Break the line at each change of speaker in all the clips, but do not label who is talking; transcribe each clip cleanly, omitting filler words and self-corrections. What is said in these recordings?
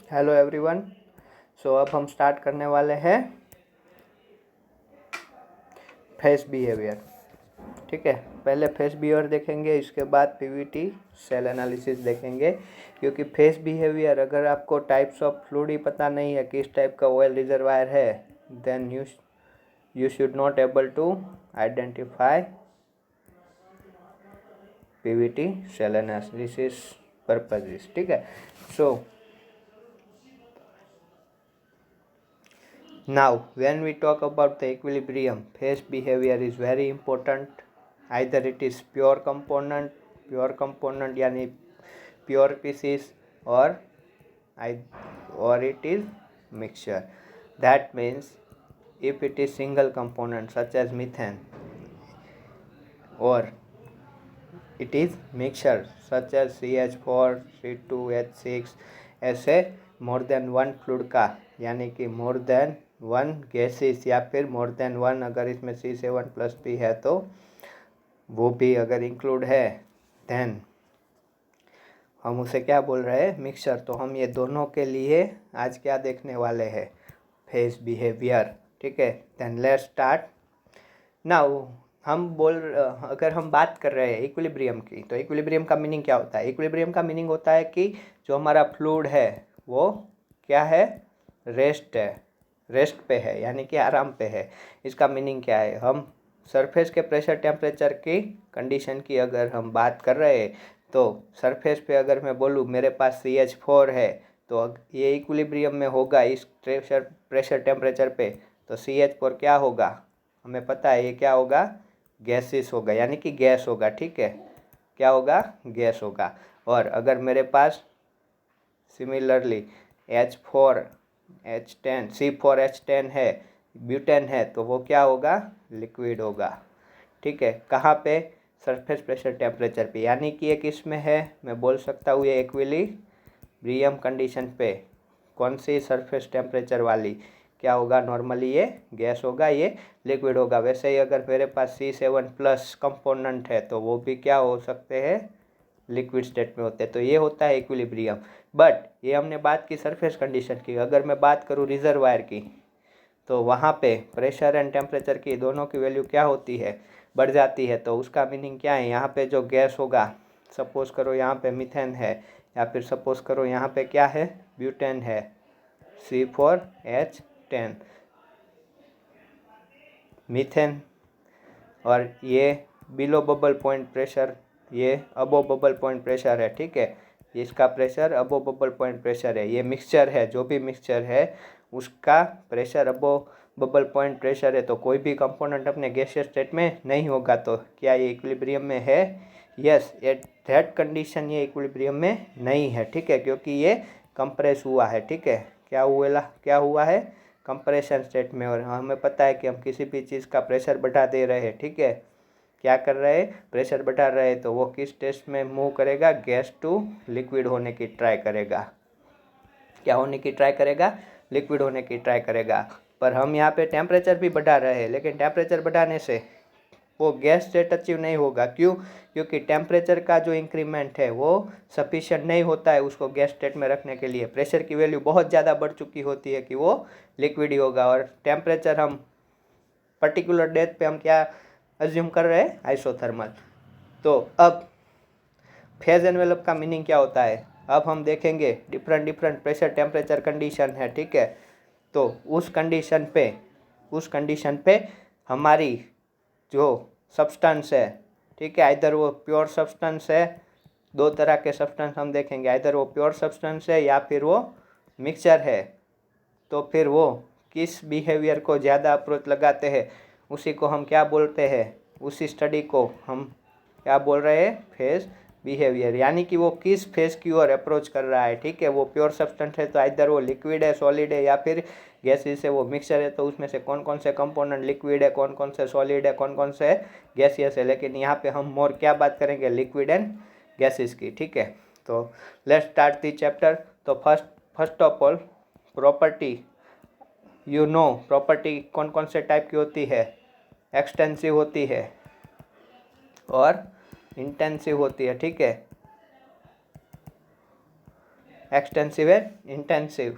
Hello everyone. सो अब हम start करने वाले हैं फेस बिहेवियर। ठीक है, पहले फेस बिहेवियर देखेंगे, इसके बाद पीवीटी सेल एनालिसिस देखेंगे। क्योंकि फेस बिहेवियर अगर आपको टाइप्स ऑफ फ्लूइड ही पता नहीं है, किस टाइप का ऑयल रिजर्वायर है, then you should not able to identify PVT cell analysis purposes. ठीक है, सो now when we talk about the equilibrium, phase behavior is very important. Either it is pure component यानी pure pieces, or it is mixture. That means if it is single component such as methane, or it is mixture such as CH4 C2H6, ऐसे more than one fluid का, यानी कि more than one gases या फिर more than one, अगर इसमें C7+P है तो वो भी अगर इंक्लूड है, देन हम उसे क्या बोल रहे हैं, मिक्सचर। तो हम ये दोनों के लिए आज क्या देखने वाले हैं, फेस बिहेवियर। ठीक है, देन लेट्स स्टार्ट नाउ। अगर हम बात कर रहे हैं इक्विलिब्रियम की, तो इक्विलिब्रियम का मीनिंग क्या होता है? इक्विलिब्रियम का मीनिंग होता है कि जो हमारा फ्लूइड है वो क्या है, रेस्ट पे है, यानी कि आराम पे है। इसका मीनिंग क्या है, हम सरफेस के प्रेशर टेम्परेचर की कंडीशन की अगर हम बात कर रहे हैं, तो सरफेस पे अगर मैं बोलूँ मेरे पास CH4 है, तो ये इक्विलिब्रियम में होगा इस प्रेशर टेम्परेचर पे, तो CH4 क्या होगा, हमें पता है ये क्या होगा, गैसेस होगा, यानी कि गैस होगा। ठीक है, क्या होगा, गैस होगा। और अगर मेरे पास सिमिलरली C4H10 है, ब्यूटेन है, तो वो क्या होगा, लिक्विड होगा। ठीक है, कहाँ पे, सरफेस प्रेशर टेम्परेचर पे, यानी कि ये किस में है, मैं बोल सकता हूँ ये इक्विलिब्रियम कंडीशन पे। कौन सी, सरफेस टेम्परेचर वाली, क्या होगा, नॉर्मली ये गैस होगा, ये लिक्विड होगा। वैसे ही अगर मेरे पास C7+ कंपोनेंट है, तो वो भी क्या हो सकते हैं, लिक्विड स्टेट में होते हैं। तो ये होता है इक्विलिब्रियम। बट ये हमने बात की सरफेस कंडीशन की। अगर मैं बात करूँ रिजर्वायर की, तो वहाँ पे प्रेशर एंड टेम्परेचर की दोनों की वैल्यू क्या होती है, बढ़ जाती है। तो उसका मीनिंग क्या है, यहाँ पे जो गैस होगा, सपोज करो यहाँ पे मीथेन है, या फिर सपोज करो यहाँ पे क्या है, ब्यूटेन है, C4H10 मीथेन, और ये बिलो बबल पॉइंट प्रेशर, ये अबो बबल पॉइंट प्रेशर है। ठीक है, इसका प्रेशर अबो बबल पॉइंट प्रेशर है। ये मिक्सचर है, जो भी मिक्सचर है उसका प्रेशर अबो बबल पॉइंट प्रेशर है। तो कोई भी कंपोनेंट अपने गैसियस स्टेट में नहीं होगा। तो क्या ये इक्विलिब्रियम में है? यस, एट दैट कंडीशन ये इक्विलिब्रियम में नहीं है। ठीक है, क्योंकि ये कंप्रेस हुआ है। ठीक है, क्या हुआ है, कंप्रेशन स्टेट में। और हमें पता है कि हम किसी भी चीज़ का प्रेशर बढ़ा दे रहे हैं, ठीक है, क्या कर रहे हैं, प्रेशर बढ़ा रहे हैं, तो वो किस टेस्ट में मूव करेगा, गैस टू लिक्विड होने की ट्राई करेगा। क्या होने की ट्राई करेगा, लिक्विड होने की ट्राई करेगा। पर हम यहाँ पे टेम्परेचर भी बढ़ा रहे हैं, लेकिन टेम्परेचर बढ़ाने से वो गैस स्टेट अचीव नहीं होगा। क्यों? क्योंकि टेम्परेचर का जो इंक्रीमेंट है वो सफिशिएंट नहीं होता है उसको गैस स्टेट में रखने के लिए। प्रेशर की वैल्यू बहुत ज़्यादा बढ़ चुकी होती है कि वो लिक्विड ही होगा। और टेम्परेचर हम पर्टिकुलर डेथ पे हम क्या अज्यूम कर रहे हैं, आइसोथर्मल। तो अब फेज एनवेलप का मीनिंग क्या होता है, अब हम देखेंगे। डिफरेंट प्रेशर टेम्परेचर कंडीशन है, ठीक है। तो उस कंडीशन पे हमारी जो सब्सटेंस है, ठीक है, इधर वो प्योर सब्सटेंस है। दो तरह के सब्सटेंस हम देखेंगे, इधर वो प्योर सब्सटेंस है या फिर वो मिक्सचर है। तो फिर वो किस बिहेवियर को ज़्यादा अप्रोच लगाते हैं, उसी को हम क्या बोलते हैं, उसी स्टडी को हम क्या बोल रहे हैं, फेज बिहेवियर। यानी कि वो किस फेज की ओर अप्रोच कर रहा है। ठीक है, वो प्योर सब्सटेंस है तो इधर वो लिक्विड है, सॉलिड है, या फिर गैसेस है। वो मिक्सचर है तो उसमें से कौन कौन से कंपोनेंट लिक्विड है, कौन कौन से सॉलिड है, कौन कौन से गैसियस है। लेकिन यहाँ पे हम मोर क्या बात करेंगे, लिक्विड एंड गैसेस की। ठीक है, तो लेट्स स्टार्ट दी चैप्टर। तो first of all property, property कौन कौन से टाइप की होती है, एक्सटेंसिव होती है और इंटेंसिव होती है। ठीक है, एक्सटेंसिव एंड इंटेंसिव।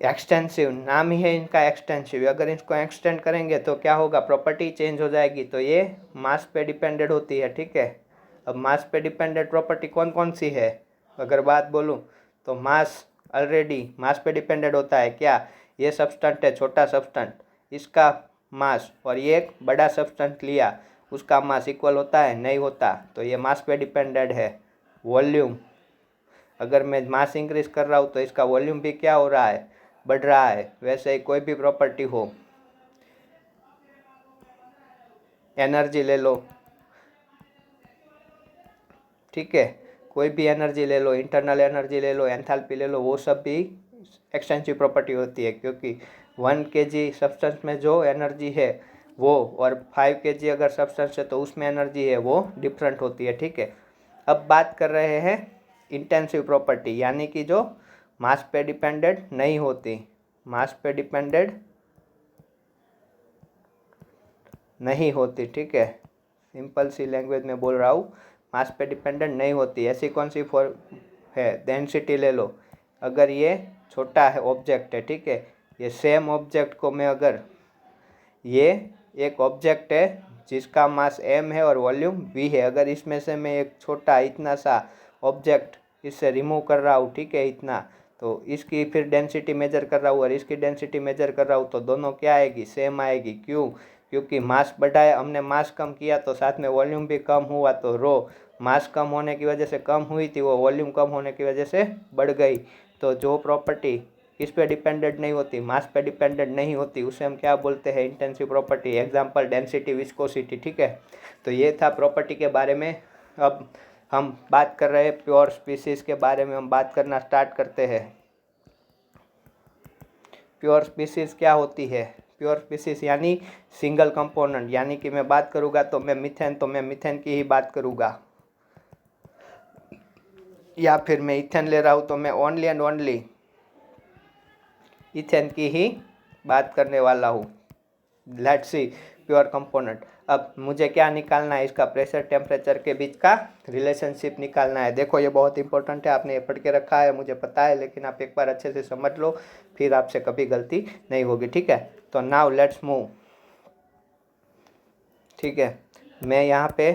एक्सटेंसिव नाम ही है इनका एक्सटेंसिव, अगर इसको एक्सटेंड करेंगे तो क्या होगा, प्रॉपर्टी चेंज हो जाएगी। तो ये मास पे डिपेंडेंट होती है, ठीक है। अब मास पे डिपेंडेंट प्रॉपर्टी कौन कौन सी है, अगर बात बोलूँ तो मास ऑलरेडी मास पे डिपेंडेंट होता है। क्या, ये सब्सटेंट है छोटा सब्सटेंट, इसका मास और ये एक बड़ा सब्सटेंट लिया, उसका मास इक्वल होता है, नहीं होता, तो ये मास पे डिपेंडेंट है। वॉल्यूम, अगर मैं मास इंक्रीज कर रहा हूँ तो इसका वॉल्यूम भी क्या हो रहा है, बढ़ रहा है। वैसे ही कोई भी प्रॉपर्टी हो, एनर्जी ले लो, ठीक है, कोई भी एनर्जी ले लो, इंटरनल एनर्जी ले लो, एंथैल्पी ले लो, वो सब भी एक्सटेंसिव प्रॉपर्टी होती है, क्योंकि 1 kg सब्सटेंस में जो एनर्जी है वो, और 5 kg अगर सब्सटेंस है तो उसमें एनर्जी है वो डिफरेंट होती है, ठीक है। अब बात कर रहे हैं इंटेंसिव प्रॉपर्टी, यानी कि जो मास पे डिपेंडेंट नहीं होती, मास पे डिपेंडेंट नहीं होती, ठीक है। सिंपल सी लैंग्वेज में बोल रहा हूँ, मास पे डिपेंडेंट नहीं होती। ऐसी कौन सी फॉर है, डेंसिटी ले लो, अगर ये छोटा है ऑब्जेक्ट है, ठीक है, ये सेम ऑब्जेक्ट को मैं अगर, ये एक ऑब्जेक्ट है जिसका मास m है और वॉल्यूम v है, अगर इसमें से मैं एक छोटा इतना सा ऑब्जेक्ट इससे रिमूव कर रहा हूँ, ठीक है, इतना, तो इसकी फिर डेंसिटी मेजर कर रहा हूँ और इसकी डेंसिटी मेजर कर रहा हूँ, तो दोनों क्या आएगी, सेम आएगी। क्यों, क्योंकि मास बढ़ाया हमने, मास कम किया तो साथ में वॉल्यूम भी कम हुआ, तो रो मास कम होने की वजह से कम हुई थी, वो वॉल्यूम कम होने की वजह से बढ़ गई। तो जो प्रॉपर्टी किस पे डिपेंडेंट नहीं होती, मास पे डिपेंडेंट नहीं होती, उसे हम क्या बोलते हैं, intensive property. Example density, viscosity, ठीक है। तो ये था प्रॉपर्टी के बारे में। अब हम बात कर रहे हैं प्योर स्पीसीज के बारे में, हम बात करना स्टार्ट करते हैं। प्योर स्पीसीज क्या होती है, प्योर स्पीसीज यानी सिंगल कंपोनेंट, यानी कि मैं बात करूँगा तो मैं मीथेन की ही बात करूँगा, या फिर मैं इथेन ले रहा हूँ तो मैं ओनली एंड ओनली इथेन की ही बात करने वाला हूँ। Let's see pure component. अब मुझे क्या निकालना है, इसका प्रेशर टेम्परेचर के बीच का रिलेशनशिप निकालना है। देखो ये बहुत इंपॉर्टेंट है, आपने ये पढ़ के रखा है मुझे पता है, लेकिन आप एक बार अच्छे से समझ लो, फिर आपसे कभी गलती नहीं होगी, ठीक है। तो नाउ लेट्स मूव, ठीक है। मैं यहाँ पे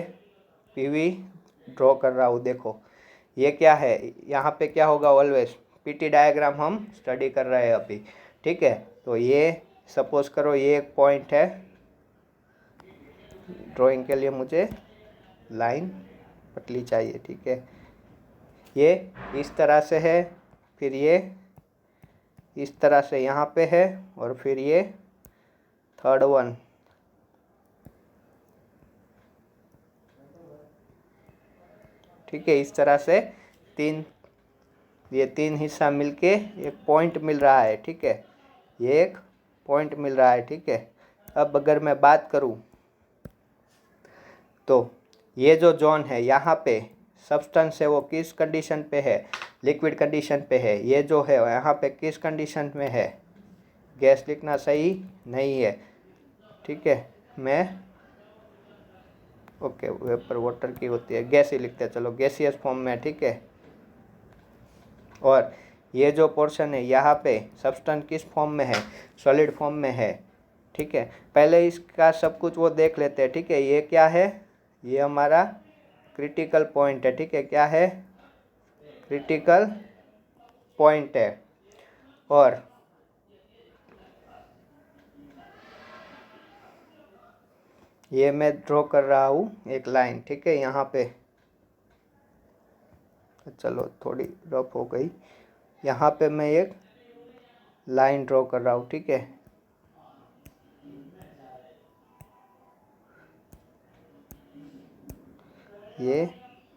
पीवी ड्रॉ कर रहा हूँ। देखो ये क्या है, यहाँ पे क्या होगा, ऑलवेज पीटी डायग्राम हम स्टडी कर रहे हैं अभी, ठीक है। तो ये सपोज करो ये एक पॉइंट है, ड्राइंग के लिए मुझे लाइन पतली चाहिए, ठीक है। ये इस तरह से है, फिर ये इस तरह से यहाँ पे है, और फिर ये थर्ड वन, ठीक है। इस तरह से ये तीन हिस्सा मिलके एक पॉइंट मिल रहा है, ठीक है, ये एक पॉइंट मिल रहा है, ठीक है। अब अगर मैं बात करूँ तो ये जो जोन है यहाँ पे सब्सटेंस है वो किस कंडीशन पे है, लिक्विड कंडीशन पे है। ये जो है यहाँ पे किस कंडीशन में है, गैस लिखना सही नहीं है, ठीक है। मैं ओके, वेपर वाटर की होती है, गैस ही लिखते हैं, चलो गैसियस फॉर्म में, ठीक है। और ये जो पोर्शन है यहाँ पे सब्सटेंस किस फॉर्म में है, सॉलिड फॉर्म में है, ठीक है। पहले इसका सब कुछ वो देख लेते हैं, ठीक है। ये क्या है, ये हमारा क्रिटिकल पॉइंट है, ठीक है। क्या है, क्रिटिकल पॉइंट है। और ये मैं ड्रॉ कर रहा हूँ एक लाइन, ठीक है, यहाँ पे, चलो थोड़ी रफ हो गई, यहाँ पे मैं एक लाइन ड्रॉ कर रहा हूँ, ठीक है। ये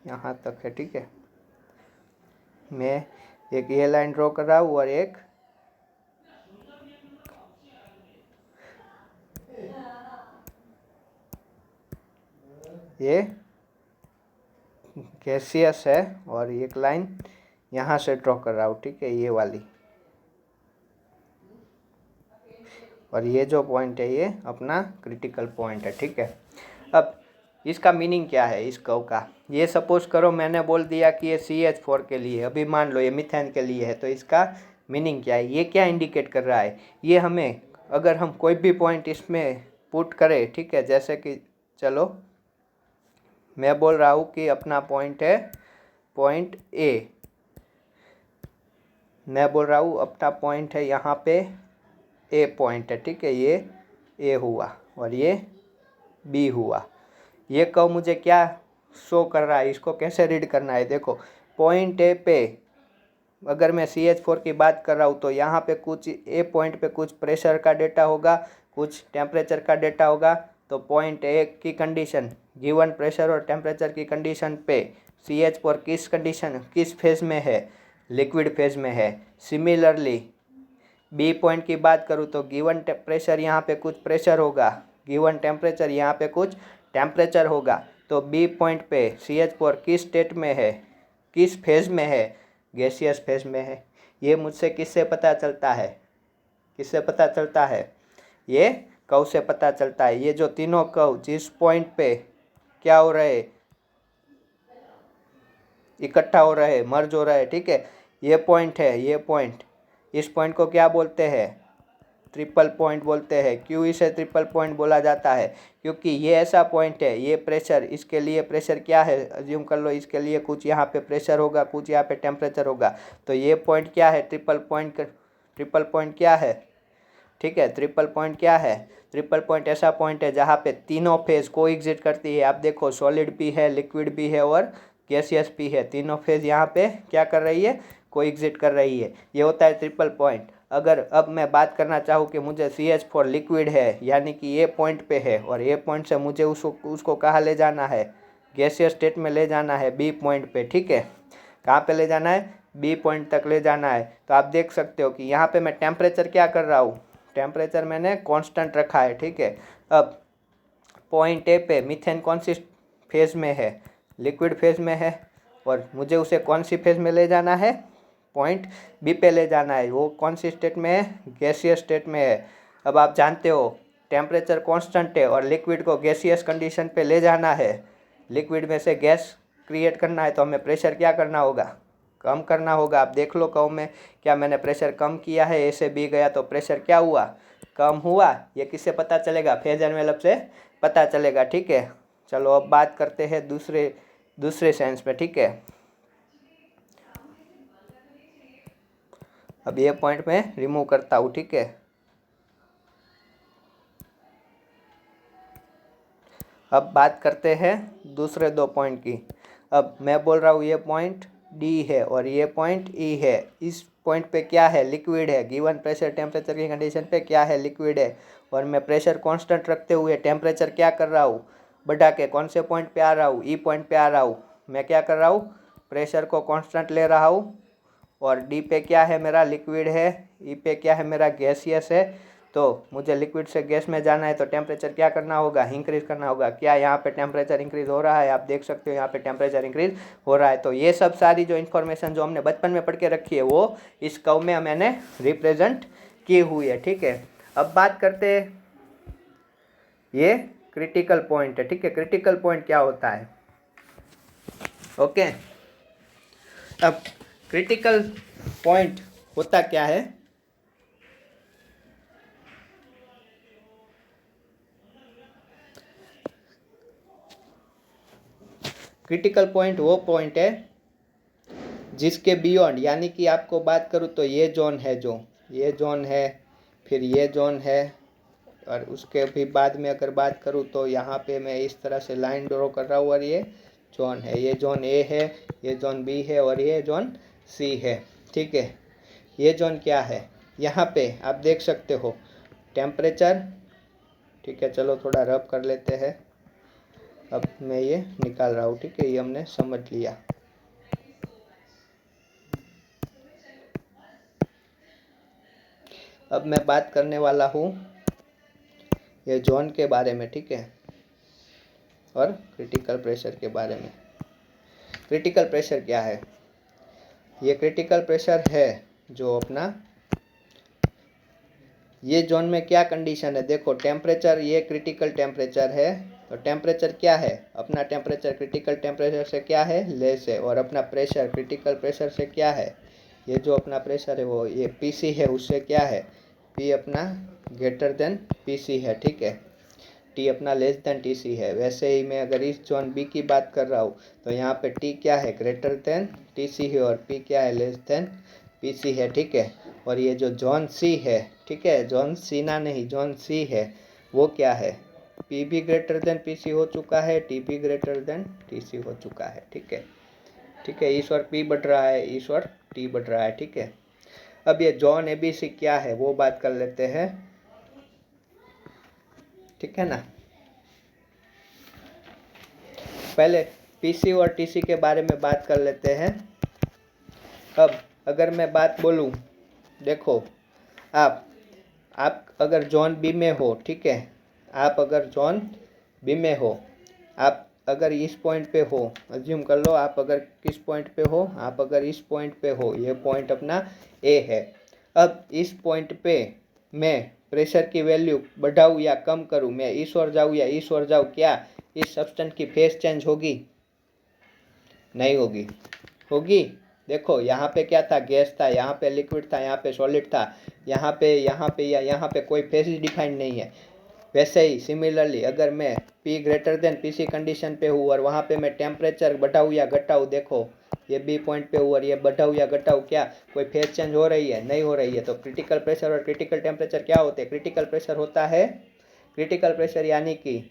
यहाँ तक है, ठीक है। मैं एक ये लाइन ड्रॉ कर रहा हूँ और एक ये गैसियस है, और एक लाइन यहाँ से ड्रॉ कर रहा हूँ, ठीक है, ये वाली। और ये जो पॉइंट है ये अपना क्रिटिकल पॉइंट है, ठीक है। अब इसका मीनिंग क्या है इस कर्व का? ये सपोज करो मैंने बोल दिया कि ये CH4 के लिए, अभी मान लो ये मीथेन के लिए है, तो इसका मीनिंग क्या है? ये क्या इंडिकेट कर रहा है? ये हमें, अगर हम कोई भी पॉइंट इसमें पुट करें, ठीक है, जैसे कि चलो मैं बोल रहा हूँ कि अपना पॉइंट है पॉइंट ए, मैं बोल रहा हूँ अपना पॉइंट है यहाँ पे ए पॉइंट है, ठीक है, ये ए हुआ और ये बी हुआ। ये कर्व मुझे क्या शो कर रहा है, इसको कैसे रीड करना है? देखो पॉइंट ए पे अगर मैं CH4 की बात कर रहा हूँ तो यहाँ पे कुछ ए पॉइंट पे कुछ प्रेशर का डेटा होगा, कुछ टेम्परेचर का डेटा होगा। तो पॉइंट ए की कंडीशन, गिवन प्रेशर और टेम्परेचर की कंडीशन पे CH4 किस कंडीशन, किस फेज में है? लिक्विड फेज में है। सिमिलरली बी पॉइंट की बात करूँ तो गिवन प्रेशर यहाँ पे कुछ प्रेशर होगा, गिवन टेम्परेचर यहाँ पे कुछ टेम्परेचर होगा। तो बी पॉइंट पे CH4 किस स्टेट में है, किस फेज में है? गैसियस फेज में है। ये मुझसे किससे पता चलता है? किससे पता चलता है? ये कर्व से पता चलता है। ये जो तीनों कर्व जिस पॉइंट पे क्या हो रहे, इकट्ठा हो रहे, मर्ज हो रहे, ठीक है, ये पॉइंट है, ये पॉइंट, इस पॉइंट को क्या बोलते हैं? ट्रिपल पॉइंट बोलते हैं। क्यों इसे ट्रिपल पॉइंट बोला जाता है? क्योंकि ये ऐसा पॉइंट है, ये प्रेशर, इसके लिए प्रेशर क्या है, अज्यूम कर लो इसके लिए कुछ यहाँ पे प्रेशर होगा, कुछ यहाँ पे टेम्परेचर होगा। तो ये पॉइंट क्या है? Triple point. ट्रिपल पॉइंट क्या है? ठीक है, ट्रिपल पॉइंट क्या है? ट्रिपल पॉइंट ऐसा पॉइंट है जहाँ पे तीनों फेज को एग्जिट करती है। आप देखो सॉलिड भी है, लिक्विड भी है और गैसियस भी है, तीनों फेज यहाँ पे क्या कर रही है? को एग्जिट कर रही है। ये होता है ट्रिपल पॉइंट। अगर अब मैं बात करना चाहूँ कि मुझे CH4 लिक्विड है, यानी कि ये पॉइंट पे है और ये पॉइंट से मुझे उसको कहाँ ले जाना है? गैसियस स्टेट में ले जाना है, बी पॉइंट पे, ठीक है। कहाँ पे ले जाना है? बी पॉइंट तक ले जाना है। तो आप देख सकते हो कि यहाँ पे मैं टेम्परेचर क्या कर रहा हूँ? टेम्परेचर मैंने कांस्टेंट रखा है, ठीक है। अब पॉइंट ए पे मीथेन कौन सी फेज में है? लिक्विड फेज में है। और मुझे उसे कौन सी फेज में ले जाना है? पॉइंट बी पे ले जाना है। वो कौन सी स्टेट में है? गैसियस स्टेट में है। अब आप जानते हो टेम्परेचर कांस्टेंट है और लिक्विड को गैसियस कंडीशन पे ले जाना है, लिक्विड में से गैस क्रिएट करना है, तो हमें प्रेशर क्या करना होगा? कम करना होगा। आप देख लो कर्व में, क्या मैंने प्रेशर कम किया है? ए से बी गया तो प्रेशर क्या हुआ? कम हुआ। ये किससे पता चलेगा? फेज एनवेलप से पता चलेगा, ठीक है। चलो अब बात करते हैं दूसरे सेंस में, ठीक है। अब ये पॉइंट में रिमूव करता हूँ, ठीक है। अब बात करते हैं दूसरे दो पॉइंट की। अब मैं बोल रहा हूँ ये पॉइंट डी है और ये पॉइंट ई है। इस पॉइंट पे क्या है? लिक्विड है। गिवन प्रेशर टेम्परेचर की कंडीशन पे क्या है? लिक्विड है। और मैं प्रेशर कांस्टेंट रखते हुए टेम्परेचर क्या कर रहा हूँ? बढ़ा के कौन से पॉइंट पे आ रहा हूँ? ई पॉइंट पे आ रहा हूँ। मैं क्या कर रहा हूँ? प्रेशर को कांस्टेंट ले रहा हूँ। और डी पे क्या है मेरा? लिक्विड है। ई पे क्या है मेरा? गैसियस है। तो मुझे लिक्विड से गैस में जाना है तो टेम्परेचर क्या करना होगा? इंक्रीज करना होगा। क्या यहाँ पे टेम्परेचर इंक्रीज हो रहा है? आप देख सकते हो यहाँ पे टेम्परेचर इंक्रीज हो रहा है। तो ये सब सारी जो इन्फॉर्मेशन जो हमने बचपन में पढ़ के रखी है वो इस कर्व में मैंने रिप्रेजेंट की हुई है, ठीक है। अब बात करते हैं, ये क्रिटिकल पॉइंट है, ठीक है। क्रिटिकल पॉइंट क्या होता है? ओके, अब क्रिटिकल पॉइंट होता क्या है? क्रिटिकल पॉइंट वो पॉइंट है जिसके बियॉन्ड, यानी कि आपको बात करूँ तो ये जोन है, जो ये जोन है, फिर ये जोन है, और उसके भी बाद में अगर बात करूँ तो यहाँ पे मैं इस तरह से लाइन ड्रॉ कर रहा हूँ और ये जोन है। ये जोन ए है, ये जोन बी है और ये जोन सी है, ठीक है। ये जोन क्या है? यहाँ पे आप देख सकते हो टेम्परेचर, ठीक है। चलो थोड़ा रब कर लेते हैं। अब मैं ये निकाल रहा हूँ, ठीक है, ये हमने समझ लिया। अब मैं बात करने वाला हूँ ये जोन के बारे में, ठीक है, और क्रिटिकल प्रेशर के बारे में। क्रिटिकल प्रेशर क्या है? ये क्रिटिकल प्रेशर है जो अपना ये जोन में क्या कंडीशन है? देखो टेम्परेचर, ये क्रिटिकल टेम्परेचर है तो टेम्परेचर क्या है अपना, टेम्परेचर क्रिटिकल टेम्परेचर से क्या है, लेस है। और अपना प्रेशर क्रिटिकल प्रेशर से क्या है, ये जो अपना प्रेशर है वो ये पीसी है, उससे क्या है, पी अपना ग्रेटर देन पीसी है, ठीक है। टी अपना लेस देन टीसी है। वैसे ही मैं अगर इस जोन बी की बात कर रहा हूँ तो यहाँ पे टी क्या है, ग्रेटर देन टीसी है, और पी क्या है, लेस देन पीसी है, ठीक है। और ये जो जोन सी है, ठीक है, जोन सी ना नहीं, जोन सी है, वो क्या है, पी भी ग्रेटर देन पीसी हो चुका है, टी भी ग्रेटर देन टीसी हो चुका है, ठीक है। ठीक है, इस और पी बढ़ रहा है, इस और टी बढ़ रहा है, ठीक है। अब ये जोन एबीसी क्या है वो बात कर लेते हैं, ठीक है ना। पहले पीसी और टीसी के बारे में बात कर लेते हैं। अब अगर मैं बात बोलूं, देखो आप अगर जोन बी में हो, ठीक है, आप अगर जोन बी में हो, आप अगर इस पॉइंट पे हो, अज्यूम कर लो आप अगर किस पॉइंट पे हो, आप अगर इस पॉइंट पे हो, ये पॉइंट अपना ए है। अब इस पॉइंट पे मैं प्रेशर की वैल्यू बढ़ाऊँ या कम करूँ, मैं इस ओर जाऊँ या इस ओर जाऊँ, क्या इस सब्सटेंस की फेस चेंज होगी, नहीं होगी, होगी। देखो यहाँ पे क्या था, गैस था, यहाँ पे लिक्विड था, यहाँ पे सॉलिड था, यहाँ पे या यहाँ पे कोई फेस डिफाइंड नहीं है। वैसे ही सिमिलरली अगर मैं P greater than PC condition पे हूँ और वहाँ पे मैं टेम्परेचर बढ़ाऊँ या घटाऊँ, देखो ये बी पॉइंट पे हूँ और ये बढ़ाऊँ या घटाऊँ, क्या कोई फेस चेंज हो रही है, नहीं हो रही है। तो क्रिटिकल प्रेशर और क्रिटिकल टेम्परेचर क्या होते हैं, क्रिटिकल प्रेशर होता है, क्रिटिकल प्रेशर यानी कि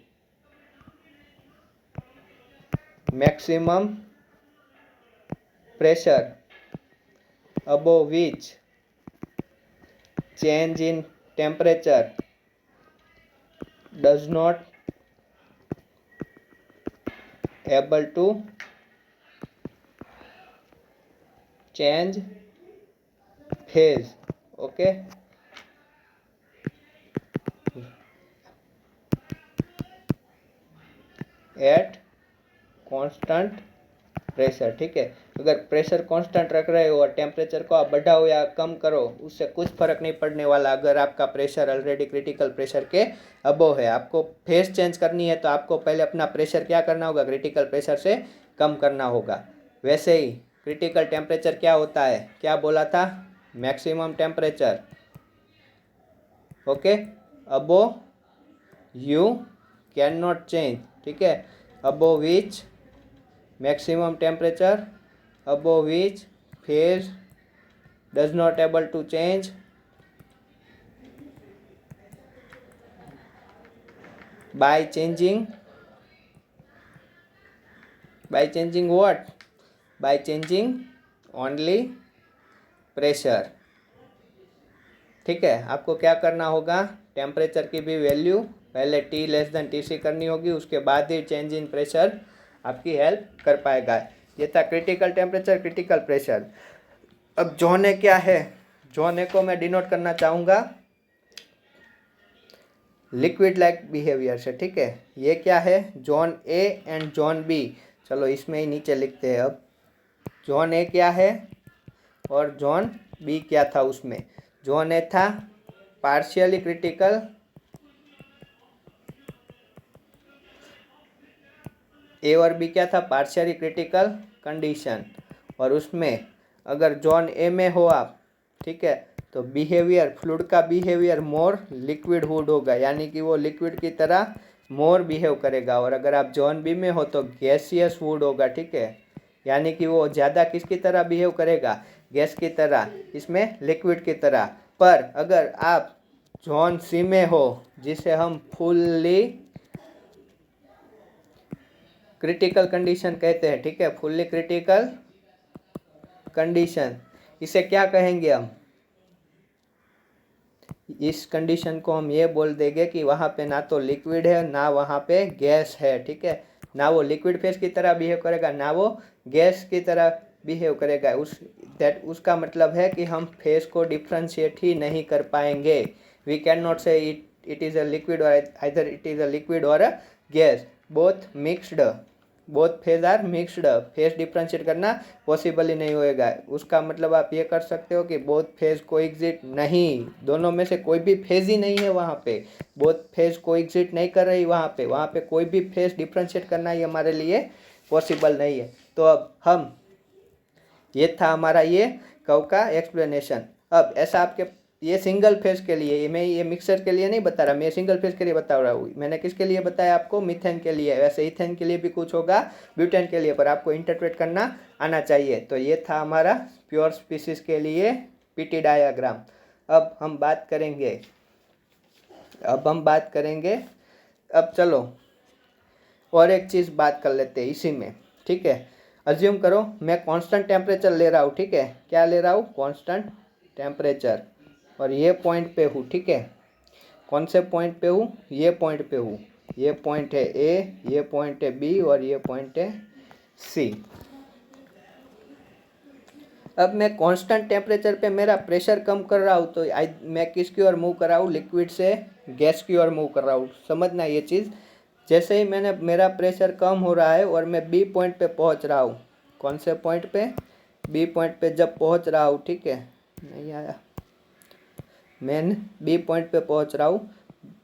maximum pressure above which change in temperature does not able to change phase, okay। At constant pressure, ठीक है। अगर प्रेशर कांस्टेंट रख रहे हो और टेम्परेचर को आप बढ़ाओ या कम करो, उससे कुछ फर्क नहीं पड़ने वाला। अगर आपका प्रेशर ऑलरेडी क्रिटिकल प्रेशर के अबव है, आपको फेस चेंज करनी है तो आपको पहले अपना प्रेशर क्या करना होगा, क्रिटिकल प्रेशर से कम करना होगा। वैसे ही क्रिटिकल टेम्परेचर क्या होता है, क्या बोला था, maximum temperature, okay, above you can not change, ठीक है, above which maximum temperature above which phase does not able to change by changing what, by changing only pressure, ठीक है। आपको क्या करना होगा, टेम्परेचर की भी वैल्यू पहले T लेस देन टीसी करनी होगी, उसके बाद ही चेंज इन प्रेशर आपकी हेल्प कर पाएगा। ये था क्रिटिकल टेम्परेचर क्रिटिकल प्रेशर। अब जोन ए क्या है, जोन ए को मैं डिनोट करना चाहूँगा लिक्विड लाइक बिहेवियर से, ठीक है। ये क्या है, zone A and zone B, चलो इसमें ही नीचे लिखते हैं। अब जोन ए क्या है और जोन बी क्या था, उसमें जोन ए था पार्शियली क्रिटिकल, ए और बी क्या था, पार्शियली क्रिटिकल कंडीशन। और उसमें अगर जोन ए में हो आप, ठीक है, तो बिहेवियर, फ्लूइड का बिहेवियर मोर लिक्विड हुड होगा, यानी कि वो लिक्विड की तरह मोर बिहेव करेगा। और अगर आप जोन बी में हो तो गैसियस हुड होगा, ठीक है, यानी कि वो ज़्यादा किसकी तरह बिहेव करेगा, गैस की तरह, इसमें लिक्विड की तरह। पर अगर आप जोन सी में हो, जिसे हम फुल्ली क्रिटिकल कंडीशन कहते हैं, ठीक है, फुल्ली क्रिटिकल कंडीशन, इसे क्या कहेंगे हम, इस कंडीशन को हम ये बोल देंगे कि वहाँ पे ना तो लिक्विड है ना वहाँ पे गैस है, ठीक है, ना वो लिक्विड फेस की तरह बिहेव करेगा ना वो गैस की तरह बिहेव करेगा। उसका मतलब है कि हम फेस को डिफ्रेंशिएट ही नहीं कर पाएंगे। We can not say it is a liquid और either it is a liquid और a gas, both mixed, both phase are mixed, phase differentiate करना पॉसिबल ही नहीं होएगा। उसका मतलब आप ये कर सकते हो कि बोथ फेज कोएग्जिस्ट नहीं, दोनों में से कोई भी फेज ही नहीं है वहाँ पे, बोथ फेज कोएग्जिस्ट नहीं कर रही वहाँ पे कोई भी फेज डिफ्रेंशिएट करना ही हमारे लिए पॉसिबल नहीं है। तो अब हम, ये था हमारा ये कर्व का एक्सप्लेनेशन। अब ऐसा आपके, ये सिंगल फेज के लिए, मैं ये मिक्सर के लिए नहीं बता रहा, मैं सिंगल फेज के लिए बता रहा हूँ। मैंने किसके लिए बताया आपको? मीथेन के लिए। वैसे इथेन के लिए भी कुछ होगा, ब्यूटेन के लिए, पर आपको इंटरप्रेट करना आना चाहिए। तो ये था हमारा प्योर स्पीसीज के लिए पीटी डायाग्राम। अब हम बात करेंगे, अब चलो और एक चीज़ बात कर लेते हैं इसी में, ठीक है। अज्यूम करो मैं कांस्टेंट टेम्परेचर ले रहा हूँ, ठीक है। क्या ले रहा हूँ? कांस्टेंट टेम्परेचर, और ये पॉइंट पे हूँ, ठीक है। कौन से पॉइंट पे हूँ? ये पॉइंट पे हूँ। ये पॉइंट है ए, ये पॉइंट है बी, और ये पॉइंट है सी। अब मैं कांस्टेंट टेम्परेचर पे मेरा प्रेशर कम कर रहा हूँ, तो मैं किसकी ओर मूव कर रहा हूँ? लिक्विड से गैस की ओर मूव कर रहा हूँ। समझना ये चीज़। जैसे ही मेरा प्रेशर कम हो रहा है और मैं बी पॉइंट पे पहुँच रहा हूँ, कौन से पॉइंट पे? बी पॉइंट पे जब पहुँच रहा हूँ, ठीक है, नहीं आया, मैं बी पॉइंट पे पहुँच रहा हूँ,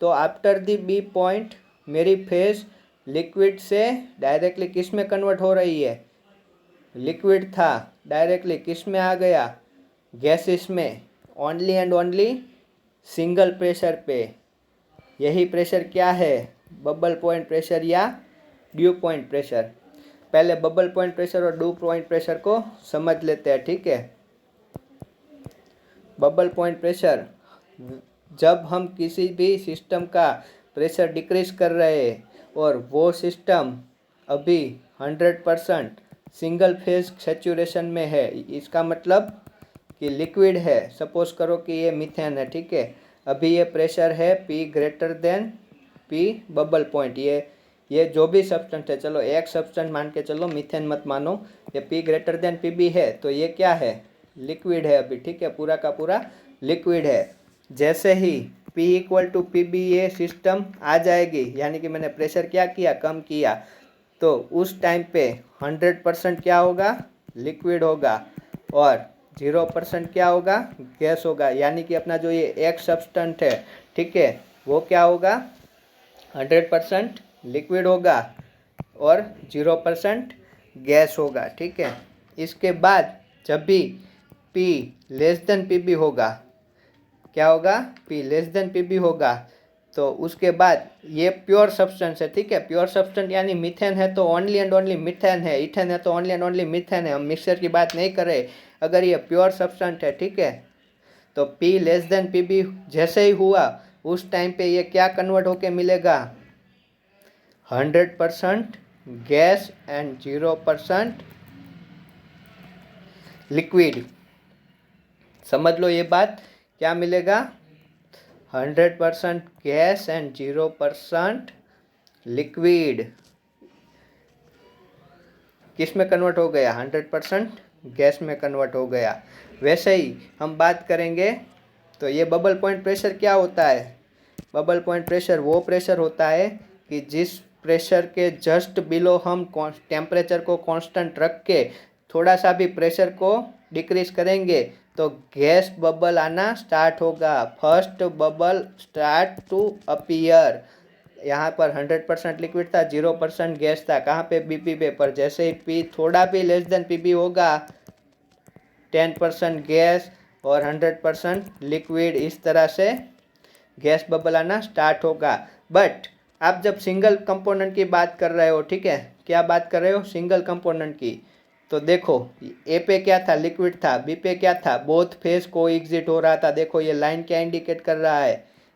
तो आफ्टर दी बी पॉइंट मेरी फेज लिक्विड से डायरेक्टली किस में कन्वर्ट हो रही है? लिक्विड था, डायरेक्टली किस में आ गया? गैसेस में। Only and only single pressure पे। यही प्रेशर क्या है? बबल पॉइंट प्रेशर या ड्यू पॉइंट प्रेशर। पहले बबल पॉइंट प्रेशर और ड्यू पॉइंट प्रेशर को समझ लेते हैं, ठीक है। बबल पॉइंट प्रेशर, जब हम किसी भी सिस्टम का प्रेशर डिक्रीज कर रहे हैं और वो सिस्टम अभी 100% सिंगल फेज सैचुरेशन में है, इसका मतलब कि लिक्विड है। सपोज करो कि ये मीथेन है, ठीक है। अभी ये प्रेशर है P greater than P bubble point. ये जो भी सब्सटेंस है, चलो एक सब्सटेंस मान के चलो, मीथेन मत मानो। ये P ग्रेटर देन PB है, तो ये क्या है? लिक्विड है अभी, ठीक है, पूरा का पूरा लिक्विड है। जैसे ही P इक्वल टू PB ये सिस्टम आ जाएगी, यानी कि मैंने प्रेशर क्या किया? कम किया, तो उस टाइम पे 100% क्या होगा? लिक्विड होगा, और 0% क्या होगा? गैस होगा। यानी कि अपना जो ये एक सब्सटेंस है, ठीक है, वो क्या होगा? 100% लिक्विड होगा और 0% गैस होगा, ठीक है। इसके बाद जब भी P लेस देन PB होगा, क्या होगा? P लेस देन PB होगा, तो उसके बाद ये प्योर सब्सटेंस है, ठीक है। प्योर सब्सटेंस यानी मीथेन है तो ओनली एंड ओनली मीथेन है, इथेन है तो ओनली एंड ओनली मीथेन है। हम मिक्सचर की बात नहीं कर रहे। अगर ये प्योर सब्सटेंस है, ठीक है, तो P लेस देन PB जैसे ही हुआ, उस टाइम पे ये क्या कन्वर्ट होके मिलेगा? 100% गैस एंड 0% लिक्विड। समझ लो ये बात, क्या मिलेगा? 100% गैस एंड 0% लिक्विड। किस में कन्वर्ट हो गया? 100% गैस में कन्वर्ट हो गया। वैसे ही हम बात करेंगे, तो ये बबल पॉइंट प्रेशर क्या होता है? बबल पॉइंट प्रेशर वो प्रेशर होता है कि जिस प्रेशर के जस्ट बिलो हम टेम्परेचर को कांस्टेंट रख के थोड़ा सा भी प्रेशर को डिक्रीज करेंगे तो गैस बबल आना स्टार्ट होगा। First bubble start to appear. यहाँ पर 100% लिक्विड था, 0% गैस था। कहाँ पे? बीपी पे। पर जैसे ही पी थोड़ा भी लेस देन पीबी होगा, 10% गैस और 100% लिक्विड, इस तरह से गैस बबल आना स्टार्ट होगा। बट आप जब सिंगल कंपोनेंट की बात कर रहे हो, ठीक है, क्या बात कर रहे हो? सिंगल कंपोनेंट की। तो देखो ए पे क्या था? लिक्विड था। बी पे क्या था? बोथ फेज को एग्जिट हो रहा था। देखो ये लाइन क्या इंडिकेट कर रहा है?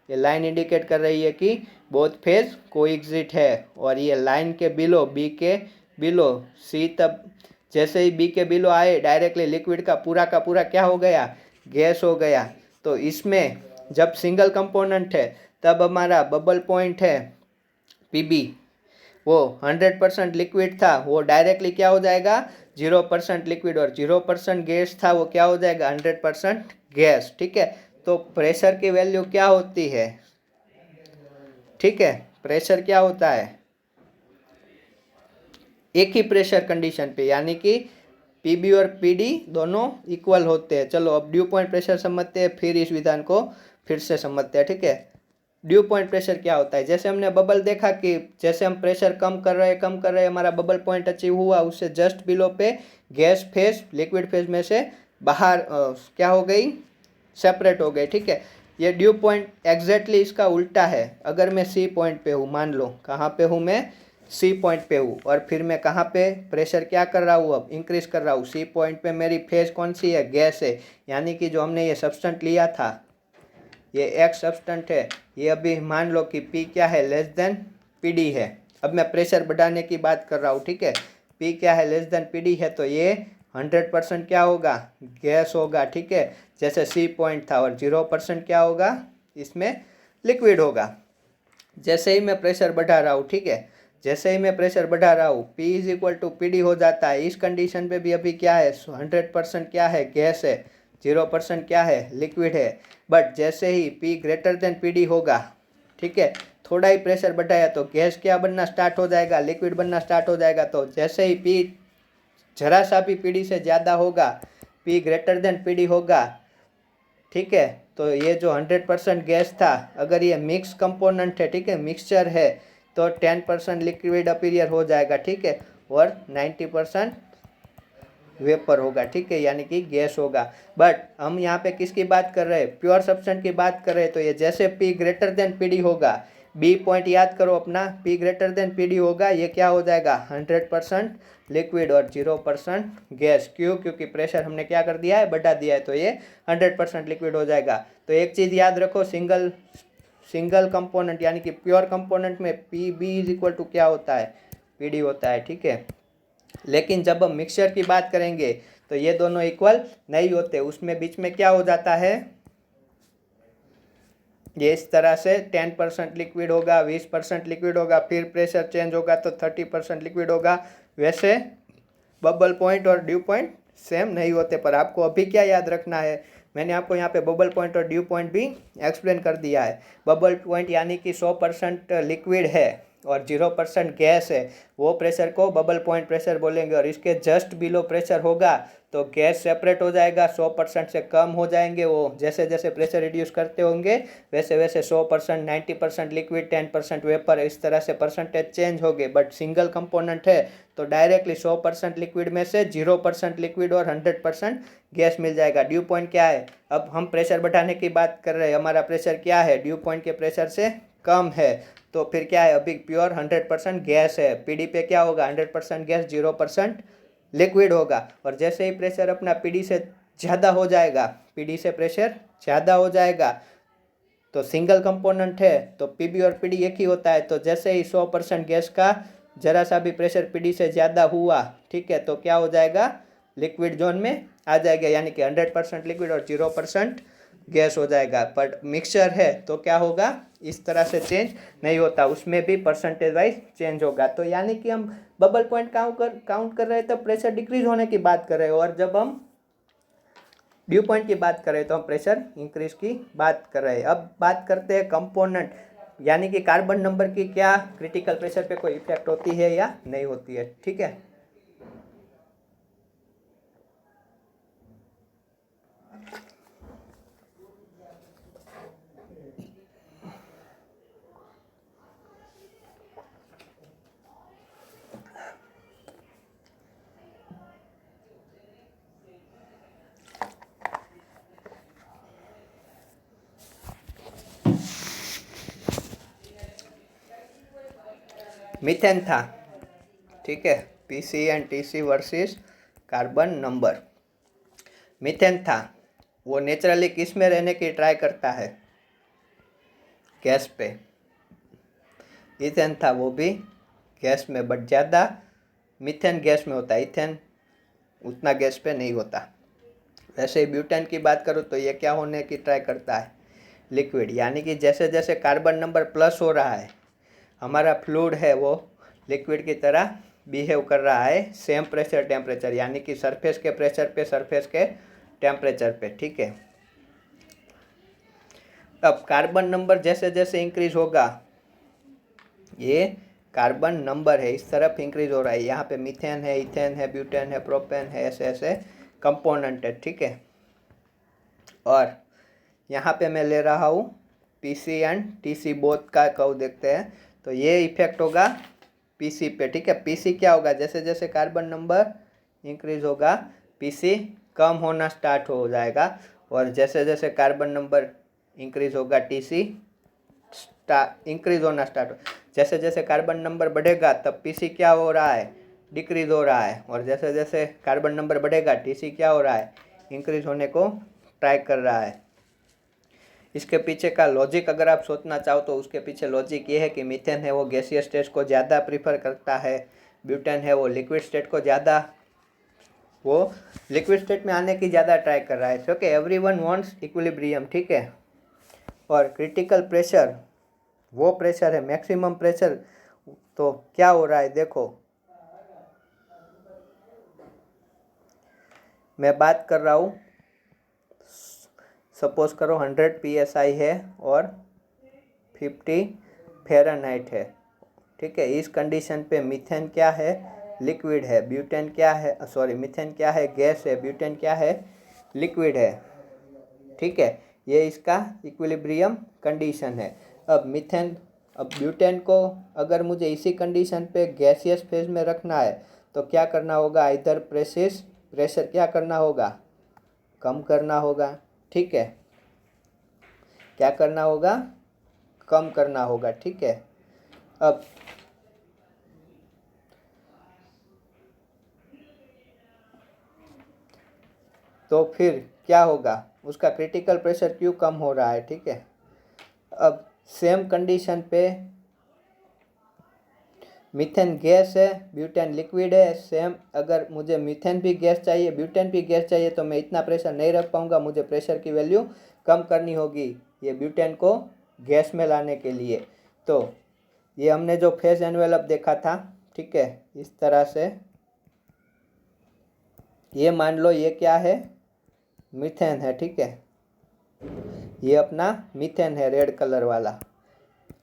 ये लाइन इंडिकेट कर रही है कि बोथ फेज को एग्जिट है। और ये लाइन के बिलो, बी के बिलो सी, तब जैसे ही बी के बिलो आए, डायरेक्टली लिक्विड का पूरा क्या हो गया? गैस हो गया। तो इसमें जब सिंगल कंपोनेंट है तब हमारा बबल पॉइंट है पीबी, वो 100% लिक्विड था, वो डायरेक्टली क्या हो जाएगा? 0% लिक्विड। और 0% गैस था, वो क्या हो जाएगा? 100% गैस, ठीक है। तो प्रेशर की वैल्यू क्या होती है? ठीक है, प्रेशर क्या होता है? एक ही प्रेशर कंडीशन पे, यानी कि पीबी और पीडी दोनों इक्वल होते हैं। चलो अब ड्यू पॉइंट प्रेशर समझते हैं, फिर इस विधान को फिर से समझते हैं, ठीक है। ड्यू पॉइंट प्रेशर क्या होता है? जैसे हमने बबल देखा कि जैसे हम प्रेशर कम कर रहे हैं, हमारा बबल पॉइंट अचीव हुआ, उससे जस्ट बिलो पे गैस फेज लिक्विड फेज में से बाहर क्या हो गई, सेपरेट हो गई, ठीक है। ये ड्यू पॉइंट एग्जैक्टली इसका उल्टा है। अगर मैं सी पॉइंट पे हूँ, मान लो कहाँ पे हूँ मैं, सी पॉइंट पे हूँ, और फिर मैं कहाँ पे प्रेशर क्या कर रहा हूँ, अब इंक्रीज कर रहा हूँ। सी पॉइंट पे मेरी फेज कौन सी है, गैस है, यानी कि जो हमने ये सब्सटेंट लिया था, ये एक्स सब्सटेंट है, ये अभी मान लो कि पी क्या है, लेस देन पी डी है। अब मैं प्रेशर बढ़ाने की बात कर रहा हूँ, ठीक है। पी क्या है, लेस देन पी डी है, तो ये 100% क्या होगा, गैस होगा, ठीक है। जैसे सी पॉइंट था, और 0% क्या होगा, इसमें लिक्विड होगा। जैसे ही मैं प्रेशर बढ़ा रहा हूँ, ठीक है, जैसे ही मैं प्रेशर बढ़ा रहा हूँ, P is equal to P D हो जाता है। इस कंडीशन पे भी अभी क्या है, 100% क्या है, गैस है, 0% क्या है, लिक्विड है। बट जैसे ही P greater than P D होगा, ठीक है, थोड़ा ही प्रेशर बढ़ाया तो गैस क्या बनना स्टार्ट हो जाएगा, लिक्विड बनना स्टार्ट हो जाएगा। तो जैसे ही P जरा सा भी पी डी से ज़्यादा होगा, P greater than P D होगा, ठीक है, तो ये जो 100% गैस था, अगर ये मिक्स कंपोनेंट है, ठीक है, मिक्सचर है, तो 10% लिक्विड अपीरियर हो जाएगा, ठीक है, और 90% वेपर होगा, ठीक है, यानी कि गैस होगा। बट हम यहाँ पे किसकी बात कर रहे हैं, प्योर सब्सटेंस की बात कर रहे हैं। तो ये जैसे P greater than P D होगा, बी पॉइंट याद करो अपना, P greater than P D होगा, ये क्या हो जाएगा, 100% लिक्विड और 0% गैस। क्यों? क्योंकि प्रेशर हमने क्या कर दिया है, बढ़ा दिया है, तो ये 100% लिक्विड हो जाएगा। तो एक चीज़ याद रखो, सिंगल कंपोनेंट यानी कि प्योर कंपोनेंट में P B is equal to क्या होता है, पी डी होता है, ठीक है। लेकिन जब हम मिक्सचर की बात करेंगे तो ये दोनों इक्वल नहीं होते, उसमें बीच में क्या हो जाता है, ये इस तरह से 10% लिक्विड होगा, 20% लिक्विड होगा, फिर प्रेशर चेंज होगा तो 30% लिक्विड होगा। वैसे बबल पॉइंट और ड्यू पॉइंट सेम नहीं होते। पर आपको अभी क्या याद रखना है, मैंने आपको यहाँ पे बबल पॉइंट और ड्यू पॉइंट भी एक्सप्लेन कर दिया है। बबल पॉइंट यानी कि 100% लिक्विड है और 0% गैस है, वो प्रेशर को बबल पॉइंट प्रेशर बोलेंगे। और इसके जस्ट बिलो प्रेशर होगा तो गैस सेपरेट हो जाएगा, 100% से कम हो जाएंगे वो। जैसे जैसे प्रेशर रिड्यूस करते होंगे वैसे वैसे 100%, 90% लिक्विड, 10% वेपर, इस तरह से परसेंटेज चेंज होंगे। बट सिंगल कंपोनेंट है तो डायरेक्टली 100% लिक्विड में से 0% लिक्विड और 100% गैस मिल जाएगा। ड्यू पॉइंट क्या है, अब हम प्रेशर बढ़ाने की बात कर रहे हैं, हमारा प्रेशर क्या है, ड्यू पॉइंट के प्रेशर से कम है, तो फिर क्या है, अभी प्योर 100% गैस है। पीडी पे क्या होगा, 100% गैस, 0% लिक्विड होगा। और जैसे ही प्रेशर अपना पीडी से ज़्यादा हो जाएगा, पीडी से प्रेशर ज़्यादा हो जाएगा, तो सिंगल कंपोनेंट है तो पीबी और पीडी एक ही होता है। तो जैसे ही 100% गैस का जरा सा भी प्रेशर पीडी से ज़्यादा हुआ, ठीक है, तो क्या हो जाएगा, लिक्विड जोन में आ जाएगा, यानी कि 100% लिक्विड और 0% गैस हो जाएगा। पर मिक्सचर है तो क्या होगा, इस तरह से चेंज नहीं होता, उसमें भी परसेंटेज वाइज चेंज होगा। तो यानी कि हम बबल पॉइंट काउंट कर रहे हैं तो प्रेशर डिक्रीज होने की बात कर रहे हैं, और जब हम ड्यू पॉइंट की बात करें तो हम प्रेशर इंक्रीज की बात कर रहे हैं। अब बात करते हैं कंपोनेंट, यानी कि कार्बन नंबर की क्या क्रिटिकल प्रेशर पे कोई इफेक्ट होती है या नहीं होती है, ठीक है। मीथेन था, ठीक है, PC and TC versus carbon number. Methane था, वो नेचुरली किस में रहने की ट्राई करता है, गैस पे। इथेन था, वो भी गैस में, बट ज़्यादा मीथेन गैस में होता है, इथेन उतना गैस पे नहीं होता। वैसे ही ब्यूटेन की बात करूँ तो ये क्या होने की ट्राई करता है, लिक्विड। यानी कि जैसे जैसे कार्बन नंबर प्लस हो रहा है, हमारा फ्लूइड है वो लिक्विड की तरह बिहेव कर रहा है, सेम प्रेशर टेम्परेचर, यानी कि सरफेस के प्रेशर पे, सरफेस के टेम्परेचर पे, ठीक है। अब कार्बन नंबर जैसे जैसे इंक्रीज होगा, ये कार्बन नंबर है इस तरफ इंक्रीज हो रहा है। यहाँ पे मीथेन है, इथेन है, ब्यूटेन है, प्रोपेन है, ऐसे ऐसे कंपोनेंट है, ठीक है। और यहाँ पे मैं ले रहा हूँ पीसी एंड टीसी बोथ का कर्व देखते हैं। तो ये इफेक्ट होगा पीसी पे, ठीक है। पीसी क्या होगा, जैसे जैसे कार्बन नंबर इंक्रीज होगा पीसी कम होना स्टार्ट हो जाएगा, और जैसे जैसे कार्बन नंबर इंक्रीज होगा टीसी इंक्रीज होना स्टार्ट हो। जैसे जैसे कार्बन नंबर बढ़ेगा तब पीसी क्या हो रहा है, डिक्रीज हो रहा है, और जैसे जैसे कार्बन नंबर बढ़ेगा टीसी क्या हो रहा है, इंक्रीज होने को ट्राई कर रहा है। इसके पीछे का लॉजिक अगर आप सोचना चाहो तो उसके पीछे लॉजिक ये है कि मीथेन है वो गैसियस स्टेट को ज़्यादा प्रीफर करता है, ब्यूटेन है वो लिक्विड स्टेट को ज़्यादा, वो लिक्विड स्टेट में आने की ज़्यादा ट्राई कर रहा है। क्योंकि एवरीवन वांट्स इक्विलिब्रियम, ठीक है। और क्रिटिकल प्रेशर वो प्रेशर है मैक्सिमम प्रेशर। तो क्या हो रहा है देखो, मैं बात कर रहा हूँ, सपोज करो 100 psi है और 50 फ़ारेनहाइट है, ठीक है। इस कंडीशन पे मीथेन क्या है, लिक्विड है, ब्यूटेन क्या है, सॉरी मीथेन क्या है, गैस है, ब्यूटेन क्या है, लिक्विड है, ठीक है। ये इसका इक्विलिब्रियम कंडीशन है। अब ब्यूटेन को अगर मुझे इसी कंडीशन पे गैसियस फेज में रखना है तो क्या करना होगा, इधर प्रेशर क्या करना होगा, कम करना होगा, ठीक है। क्या करना होगा, कम करना होगा, ठीक है। अब तो फिर क्या होगा, उसका क्रिटिकल प्रेशर क्यों कम हो रहा है, ठीक है। अब सेम कंडीशन पे मीथेन गैस है, ब्यूटेन लिक्विड है, सेम अगर मुझे मीथेन भी गैस चाहिए, ब्यूटेन भी गैस चाहिए, तो मैं इतना प्रेशर नहीं रख पाऊंगा, मुझे प्रेशर की वैल्यू कम करनी होगी ये ब्यूटेन को गैस में लाने के लिए। तो ये हमने जो फेज एनवेलप देखा था, ठीक है, इस तरह से ये मान लो ये क्या है, मीथेन है, ठीक है। ये अपना मीथेन है रेड कलर वाला।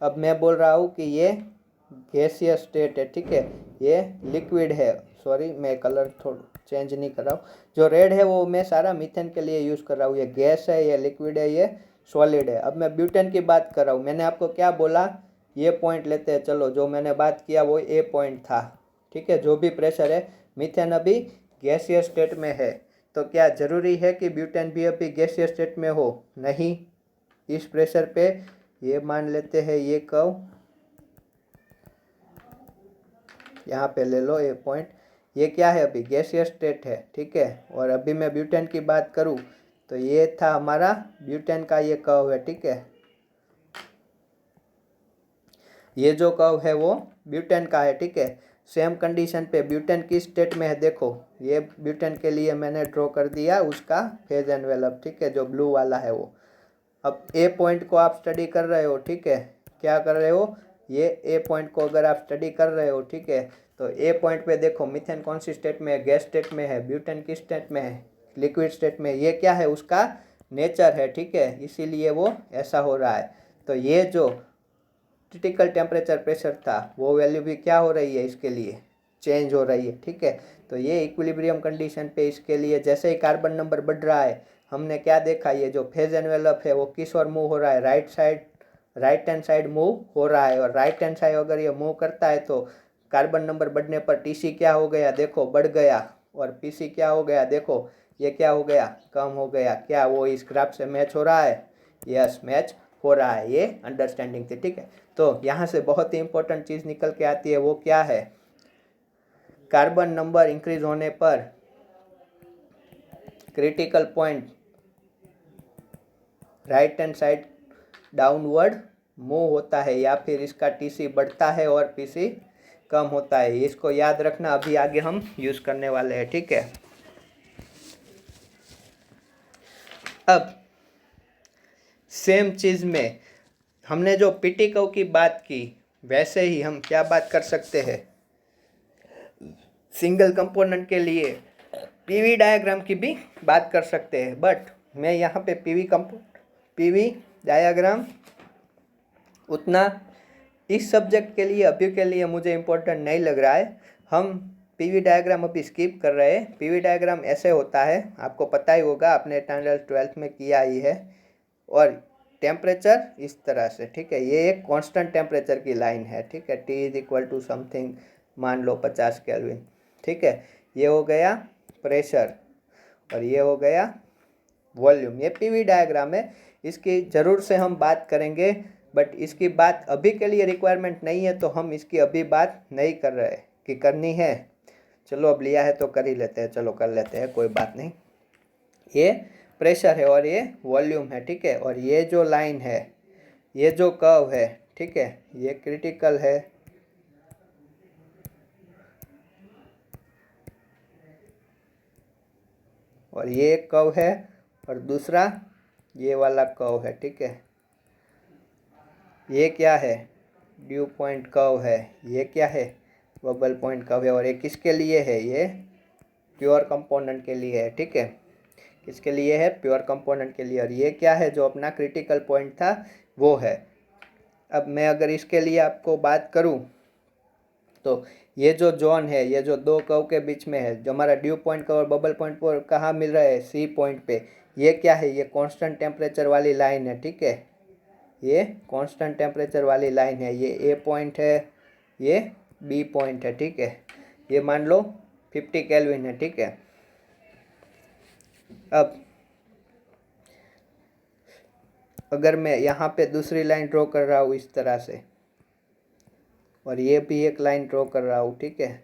अब मैं बोल रहा हूँ कि ये गैसियस स्टेट है, ठीक है, ये लिक्विड है, सॉरी मैं कलर थोड़ा चेंज नहीं कर रहा हूँ, जो रेड है वो मैं सारा मीथेन के लिए यूज़ कर रहा हूँ। ये गैस है, ये लिक्विड है, ये सॉलिड है। अब मैं ब्यूटेन की बात कर रहा हूँ, मैंने आपको क्या बोला, ये पॉइंट लेते हैं, चलो जो मैंने बात किया वो ए पॉइंट था, ठीक है। जो भी प्रेशर है, मीथेन अभी गैसियस स्टेट में है, तो क्या ज़रूरी है कि ब्यूटेन भी अभी गैसियस स्टेट में हो, नहीं। इस प्रेशर पे ये मान लेते हैं, ये कर्व यहाँ पे ले लो, ये पॉइंट, ये क्या है, अभी गैसियस स्टेट है, ठीक है। और अभी मैं ब्यूटेन की बात करूँ तो ये था हमारा ब्यूटेन का ये कर्व है, ठीक है। ये जो कर्व है वो ब्यूटेन का है, ठीक है। सेम कंडीशन पे ब्यूटेन किस स्टेट में है देखो, ये ब्यूटेन के लिए मैंने ड्रॉ कर दिया उसका फेज एनवेलप, ठीक है, जो ब्लू वाला है वो। अब ए पॉइंट को आप स्टडी कर रहे हो, ठीक है, क्या कर रहे हो, ये ए पॉइंट को अगर आप स्टडी कर रहे हो, ठीक है, तो ए पॉइंट पे देखो मीथेन कौन सी स्टेट में है, गैस स्टेट में है, ब्यूटेन किस स्टेट में है, लिक्विड स्टेट में। ये क्या है, उसका नेचर है, ठीक है, इसीलिए वो ऐसा हो रहा है। तो ये जो क्रिटिकल टेम्परेचर प्रेशर था वो वैल्यू भी क्या हो रही है, इसके लिए चेंज हो रही है, ठीक है। तो ये इक्विलिब्रियम कंडीशन पे इसके लिए जैसे ही कार्बन नंबर बढ़ रहा है, हमने क्या देखा, ये जो फेज एनवेलप है वो किस ओर मूव हो रहा है, राइट हैंड साइड मूव हो रहा है। और राइट हैंड साइड अगर ये मूव करता है तो कार्बन नंबर बढ़ने पर टीसी क्या हो गया देखो, बढ़ गया, और पीसी क्या हो गया देखो, ये क्या हो गया, कम हो गया। क्या वो इस ग्राफ से मैच हो रहा है, यस मैच हो रहा है, ये अंडरस्टैंडिंग थी, ठीक है। तो यहाँ से बहुत ही इंपॉर्टेंट चीज़ निकल के आती है, वो क्या है, कार्बन नंबर इंक्रीज होने पर critical point right hand side downward move होता है, या फिर इसका टीसी बढ़ता है और पीसी कम होता है। इसको याद रखना, अभी आगे हम यूज़ करने वाले हैं, ठीक है। अब सेम चीज़ में हमने जो पीटी कर्व की बात की, वैसे ही हम क्या बात कर सकते हैं, सिंगल कंपोनेंट के लिए पीवी डायग्राम की भी बात कर सकते हैं। बट मैं यहाँ पे पीवी डायग्राम उतना इस सब्जेक्ट के लिए अभी के लिए मुझे इम्पोर्टेंट नहीं लग रहा है। हम पीवी डायग्राम अभी स्किप कर रहे हैं। पीवी डायग्राम ऐसे होता है, आपको पता ही होगा, आपने 12th में किया ही है। और टेम्परेचर इस तरह से, ठीक है, ये एक कांस्टेंट टेम्परेचर की लाइन है, ठीक है, T is equal to something, मान लो 50 केल्विन, ठीक है। ये हो गया प्रेशर और ये हो गया वॉल्यूम। ये पीवी डायग्राम है, इसकी ज़रूर से हम बात करेंगे, बट इसकी बात अभी के लिए रिक्वायरमेंट नहीं है, तो हम इसकी अभी बात नहीं कर रहे कि करनी है। चलो अब लिया है तो कर ही लेते हैं, चलो कर लेते हैं, कोई बात नहीं। ये प्रेशर है और ये वॉल्यूम है, ठीक है। और ये जो लाइन है, ये जो कर्व है, ठीक है, ये क्रिटिकल है और ये एक कर्व है और दूसरा ये वाला कर्व है, ठीक है। ये क्या है? ड्यू पॉइंट कर्व है। ये क्या है? बबल पॉइंट कर्व है। और ये किसके लिए है? ये प्योर कंपोनेंट के लिए है, ठीक है। किसके लिए है? प्योर कंपोनेंट के लिए। और ये क्या है? जो अपना क्रिटिकल पॉइंट था वो है। अब मैं अगर इसके लिए आपको बात करूं तो ये जो जोन है, ये जो दो कर्व के बीच में है, जो हमारा ड्यू पॉइंट कर्व और बबल पॉइंट पर कहाँ मिल रहा है? सी पॉइंट पे। ये क्या है? ये कांस्टेंट टेम्परेचर वाली लाइन है, ठीक है। ये कांस्टेंट टेम्परेचर वाली लाइन है। ये ए पॉइंट है, ये बी पॉइंट है, ठीक है। ये मान लो 50 केल्विन है, ठीक है। अब अगर मैं यहाँ पे दूसरी लाइन ड्रॉ कर रहा हूँ इस तरह से, और ये भी एक लाइन ड्रॉ कर रहा हूँ, ठीक है,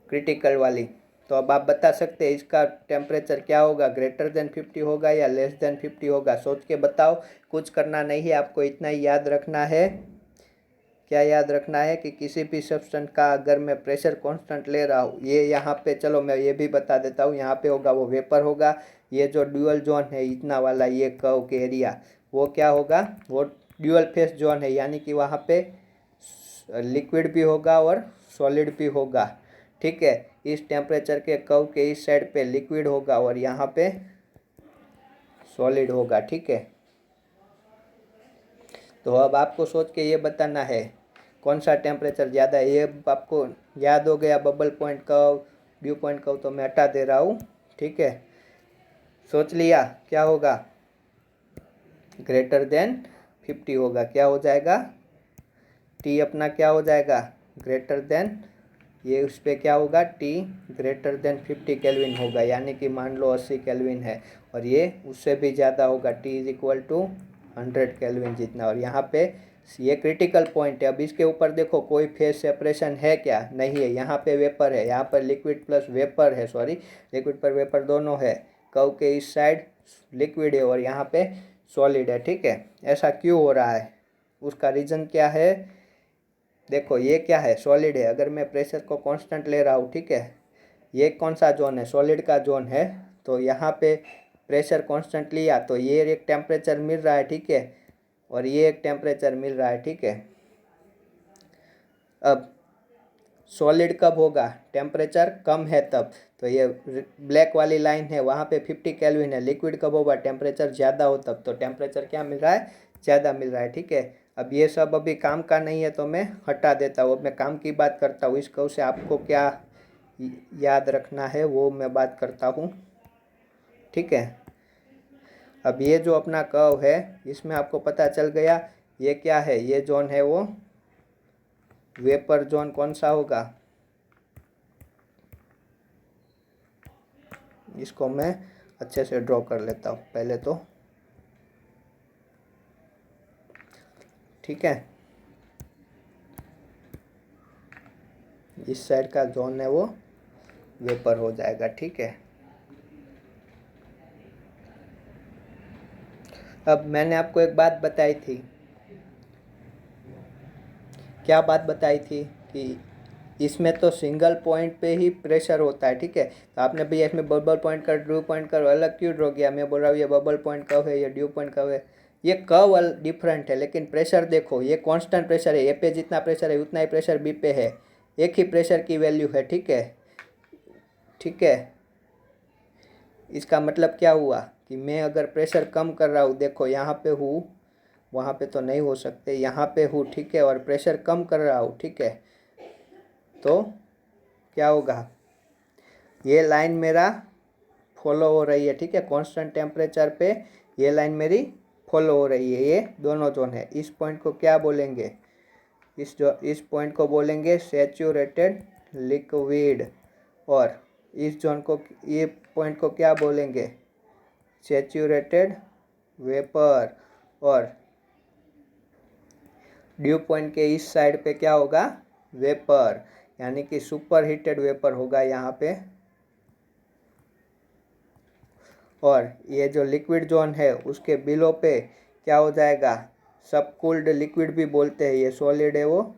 क्रिटिकल वाली, तो अब आप बता सकते हैं इसका टेम्परेचर क्या होगा? ग्रेटर देन 50 होगा या लेस देन 50 होगा? सोच के बताओ। कुछ करना नहीं है, आपको इतना ही याद रखना है। क्या याद रखना है? कि किसी भी सब्सटेंस का अगर मैं प्रेशर कांस्टेंट ले रहा हूँ, ये यहाँ पे, चलो मैं ये भी बता देता हूँ, यहाँ पे होगा वो वेपर होगा। ये जो ड्यूअल जोन है इतना वाला, ये कर्व के एरिया, वो क्या होगा? वो ड्यूअल फेस जोन है, यानी कि वहाँ पे लिक्विड भी होगा और सॉलिड भी होगा, ठीक है। इस टेम्परेचर के कर्व के इस साइड पे लिक्विड होगा और यहाँ पे सॉलिड होगा, ठीक है। तो अब आपको सोच के ये बताना है कौन सा टेम्परेचर ज़्यादा है। ये आपको याद हो गया, bubble point curve, due point curve तो मैं हटा दे रहा हूँ, ठीक है। सोच लिया क्या होगा? ग्रेटर देन 50 होगा। क्या हो जाएगा? टी अपना क्या हो जाएगा? ग्रेटर देन, ये उस पर क्या होगा? टी ग्रेटर देन 50 केल्विन होगा, यानी कि मान लो 80 केल्विन है। और ये उससे भी ज़्यादा होगा, T is equal to 100 kelvin जितना। और यहाँ पे ये क्रिटिकल पॉइंट है। अब इसके ऊपर देखो, कोई फेज सेपरेशन है क्या? नहीं है। यहाँ पे वेपर है, यहाँ पर लिक्विड प्लस वेपर है, सॉरी, लिक्विड पर वेपर दोनों है। कर्व के इस साइड लिक्विड है और यहाँ पे सॉलिड है, ठीक है। ऐसा क्यों हो रहा है? उसका रीज़न क्या है? देखो ये क्या है? सॉलिड है। अगर मैं प्रेशर को कांस्टेंट ले रहा हूँ, ठीक है, ये कौन सा जोन है? सॉलिड का जोन है। तो यहाँ पे प्रेशर कांस्टेंट लिया तो ये एक टेम्परेचर मिल रहा है, ठीक है, और ये एक टेम्परेचर मिल रहा है, ठीक है। अब सॉलिड कब होगा? टेम्परेचर कम है तब। तो ये ब्लैक वाली लाइन है, वहाँ पे 50 केल्विन है। लिक्विड कब होगा? टेम्परेचर ज़्यादा हो तब। तो टेम्परेचर क्या मिल रहा है? ज़्यादा मिल रहा है, ठीक है। अब ये सब अभी काम का नहीं है तो मैं हटा देता हूँ। अब मैं काम की बात करता हूँ। इस कर्व से आपको क्या याद रखना है वो मैं बात करता हूँ, ठीक है। अब ये जो अपना कर्व है, इसमें आपको पता चल गया ये क्या है? ये जोन है वो वेपर जोन। कौन सा होगा? इसको मैं अच्छे से ड्रॉ कर लेता हूँ पहले तो, ठीक है। इस साइड का जोन है वो वेपर हो जाएगा, ठीक है। अब मैंने आपको एक बात बताई थी। क्या बात बताई थी? कि इसमें तो सिंगल पॉइंट पे ही प्रेशर होता है, ठीक है। तो आपने भैया इसमें बबल पॉइंट का, ड्यू पॉइंट का अलग क्यों ड्रॉ किया? मैं बोल रहा हूँ ये बबल पॉइंट कब है, ये ड्यू पॉइंट कब है। ये कर्व डिफरेंट है, लेकिन प्रेशर देखो, ये कांस्टेंट प्रेशर है। ए पे जितना प्रेशर है उतना ही प्रेशर बी पे है। एक ही प्रेशर की वैल्यू है, ठीक है, ठीक है। इसका मतलब क्या हुआ? कि मैं अगर प्रेशर कम कर रहा हूँ, देखो यहाँ पे हूँ, वहाँ पे तो नहीं हो सकते, यहाँ पे हूँ, ठीक है, और प्रेशर कम कर रहा हूँ, ठीक है, तो क्या होगा, ये लाइन मेरा फॉलो हो रही है, ठीक है, कांस्टेंट टेम्परेचर पे ये लाइन मेरी फॉलो हो रही है, ये दोनों जोन है। इस पॉइंट को क्या बोलेंगे, इस पॉइंट को बोलेंगे सैचुरेटेड लिक्विड, और इस जोन को, ये पॉइंट को क्या बोलेंगे, सैचुरेटेड वेपर, और ड्यू पॉइंट के इस साइड पे क्या होगा, वेपर, यानी कि सुपर हीटेड वेपर होगा यहाँ पे। और ये जो लिक्विड जोन है उसके बिलो पे क्या हो जाएगा, सब कूल्ड लिक्विड भी बोलते हैं, ये सॉलिड है वो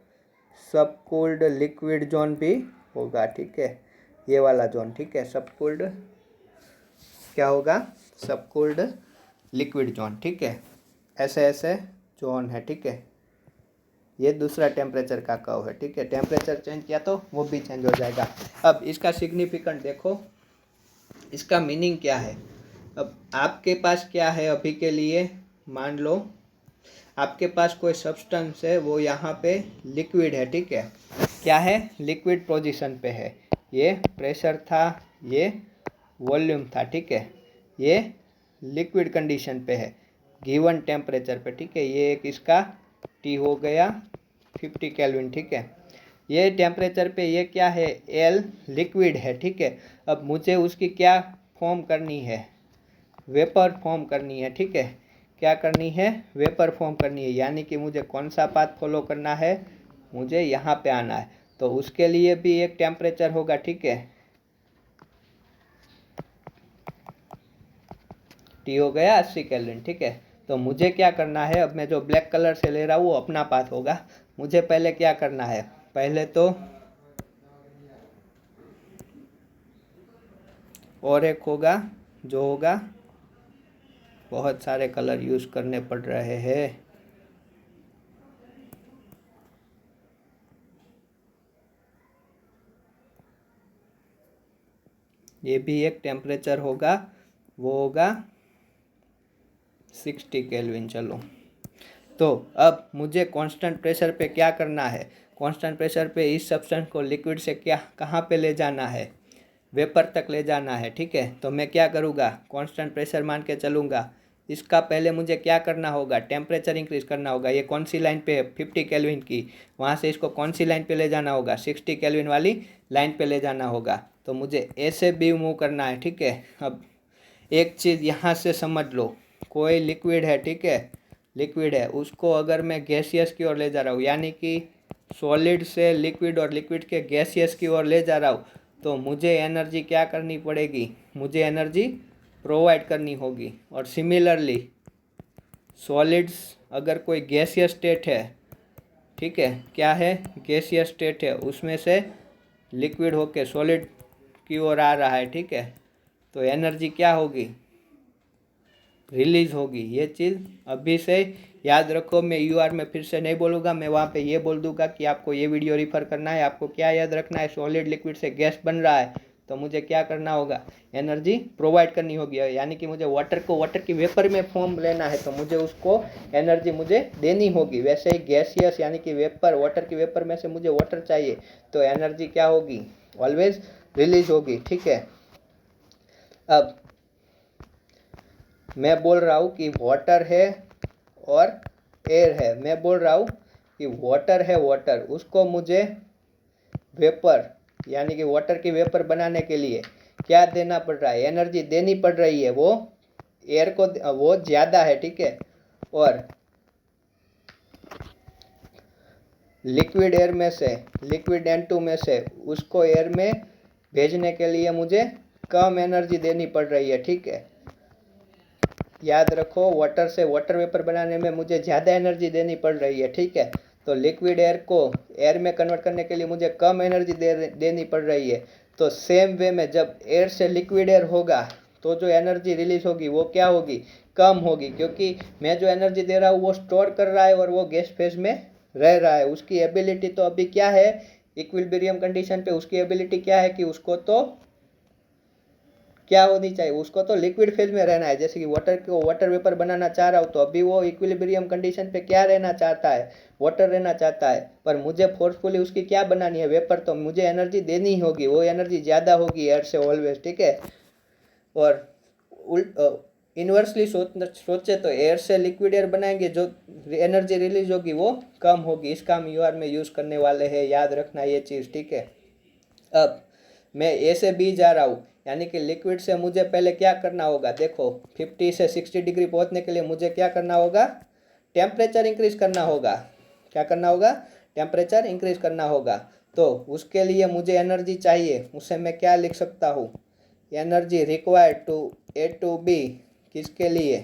सब कूल्ड लिक्विड जोन भी होगा, ठीक है, ये वाला जोन, ठीक है, सब कूल्ड क्या होगा, सब कूल्ड लिक्विड जोन, ठीक है, ऐसे ऐसे जोन है, ठीक है। ये दूसरा टेम्परेचर का कर्व है, ठीक है, टेम्परेचर चेंज किया तो वो भी चेंज हो जाएगा। अब इसका सिग्निफिकेंट देखो, इसका मीनिंग क्या है। अब आपके पास क्या है अभी के लिए, मान लो आपके पास कोई सब्सटेंस है, वो यहाँ पे लिक्विड है, ठीक है, क्या है, लिक्विड पोजीशन पे है, ये प्रेशर था, ये वॉल्यूम था, ठीक है, ये लिक्विड कंडीशन पे है गिवन टेम्परेचर पे, ठीक है, ये एक इसका टी हो गया 50 केल्विन, ठीक है, ये टेम्परेचर पे ये क्या है, एल लिक्विड है, ठीक है। अब मुझे उसकी क्या फॉर्म करनी है, वेपर फॉर्म करनी है, ठीक है, क्या करनी है, वेपर फॉर्म करनी है, यानी कि मुझे कौन सा पाथ फॉलो करना है, मुझे यहाँ पे आना है, तो उसके लिए भी एक टेम्परेचर होगा, ठीक है, टी हो गया 80 केल्विन, ठीक है। तो मुझे क्या करना है, अब मैं जो ब्लैक कलर से ले रहा हूँ वो अपना पाथ होगा, मुझे पहले क्या करना है, पहले तो और एक होगा जो होगा, बहुत सारे कलर यूज करने पड़ रहे हैं, ये भी एक टेम्परेचर होगा, वो होगा 60 केल्विन। चलो, तो अब मुझे कांस्टेंट प्रेशर पे क्या करना है, कांस्टेंट प्रेशर पे इस सब्सटेंस को लिक्विड से क्या कहाँ पे ले जाना है, वेपर तक ले जाना है, ठीक है। तो मैं क्या करूँगा, कांस्टेंट प्रेशर मान के चलूँगा, इसका पहले मुझे क्या करना होगा, टेम्परेचर इंक्रीज करना होगा, ये कौन सी लाइन पे है, 50 केल्विन की, वहाँ से इसको कौन सी लाइन पे ले जाना होगा, 60 केल्विन वाली लाइन पे ले जाना होगा, तो मुझे ऐसे भी मूव करना है, ठीक है। अब एक चीज़ यहाँ से समझ लो, कोई लिक्विड है, ठीक है, लिक्विड है, उसको अगर मैं गैसियस की ओर ले जा रहा हूँ, यानी कि सॉलिड से लिक्विड और लिक्विड के गैसियस की ओर ले जा रहा हूँ, तो मुझे एनर्जी क्या करनी पड़ेगी, मुझे एनर्जी प्रोवाइड करनी होगी। और सिमिलरली सॉलिड्स, अगर कोई गैसियस स्टेट है, ठीक है, क्या है, गैसियस स्टेट है, उसमें से लिक्विड होके सॉलिड की ओर आ रहा है, ठीक है, तो एनर्जी क्या होगी, रिलीज होगी। ये चीज़ अभी से याद रखो, मैं यूआर में फिर से नहीं बोलूँगा, मैं वहाँ पे ये बोल दूँगा कि आपको ये वीडियो रिफ़र करना है, आपको क्या याद रखना है, सॉलिड लिक्विड से गैस बन रहा है, तो मुझे क्या करना होगा, एनर्जी प्रोवाइड करनी होगी, यानी कि मुझे वाटर को वाटर की वेपर में फॉर्म लेना है, तो मुझे उसको एनर्जी मुझे देनी होगी। वैसे ही गैसियस यानी कि वेपर, वाटर की वेपर में से मुझे वाटर चाहिए, तो एनर्जी क्या होगी, ऑलवेज रिलीज होगी, ठीक है। अब मैं बोल रहा हूँ कि वाटर है और एयर है, मैं बोल रहा हूँ कि वाटर है, वाटर, उसको मुझे वेपर यानी कि वाटर की वेपर बनाने के लिए क्या देना पड़ रहा है, एनर्जी देनी पड़ रही है, वो एयर को वो ज़्यादा है, ठीक है। और लिक्विड एयर में से, लिक्विड N2 में से उसको एयर में भेजने के लिए मुझे कम एनर्जी देनी पड़ रही है, ठीक है। याद रखो, वाटर से वाटर वेपर बनाने में मुझे ज़्यादा एनर्जी देनी पड़ रही है, ठीक है। तो लिक्विड एयर को एयर में कन्वर्ट करने के लिए मुझे कम एनर्जी देनी पड़ रही है। तो सेम वे में जब एयर से लिक्विड एयर होगा तो जो एनर्जी रिलीज होगी वो क्या होगी, कम होगी, क्योंकि मैं जो एनर्जी दे रहा हूँ वो स्टोर कर रहा है और वो गैस फेज में रह रहा है। उसकी एबिलिटी तो अभी क्या है, इक्विलिब्रियम कंडीशन पे उसकी एबिलिटी क्या है कि उसको तो क्या होनी चाहिए, उसको तो लिक्विड फेज में रहना है। जैसे कि वाटर को वाटर वेपर बनाना चाह रहा हूँ तो अभी वो इक्विलिब्रियम कंडीशन पे क्या रहना चाहता है, वाटर रहना चाहता है। पर मुझे फोर्सफुली उसकी क्या बनानी है, वेपर, तो मुझे एनर्जी देनी ही होगी, वो एनर्जी ज़्यादा होगी एयर से ऑलवेज, ठीक है। और उल्ट इन्वर्सली सोचे तो एयर से लिक्विड एयर बनाएंगे, जो एनर्जी रिलीज होगी वो कम होगी। इसका हम यूआर में यूज़ करने वाले हैं, याद रखना ये चीज़, ठीक है। अब मैं ए से बी जा रहा हूँ, यानी कि लिक्विड से मुझे पहले क्या करना होगा, देखो 50 से 60 डिग्री पहुँचने के लिए मुझे क्या करना होगा, टेम्परेचर इंक्रीज करना होगा। क्या करना होगा, टेम्परेचर इंक्रीज करना होगा। तो उसके लिए मुझे एनर्जी चाहिए, उसे मैं क्या लिख सकता हूँ, energy required to A to B, किसके लिए,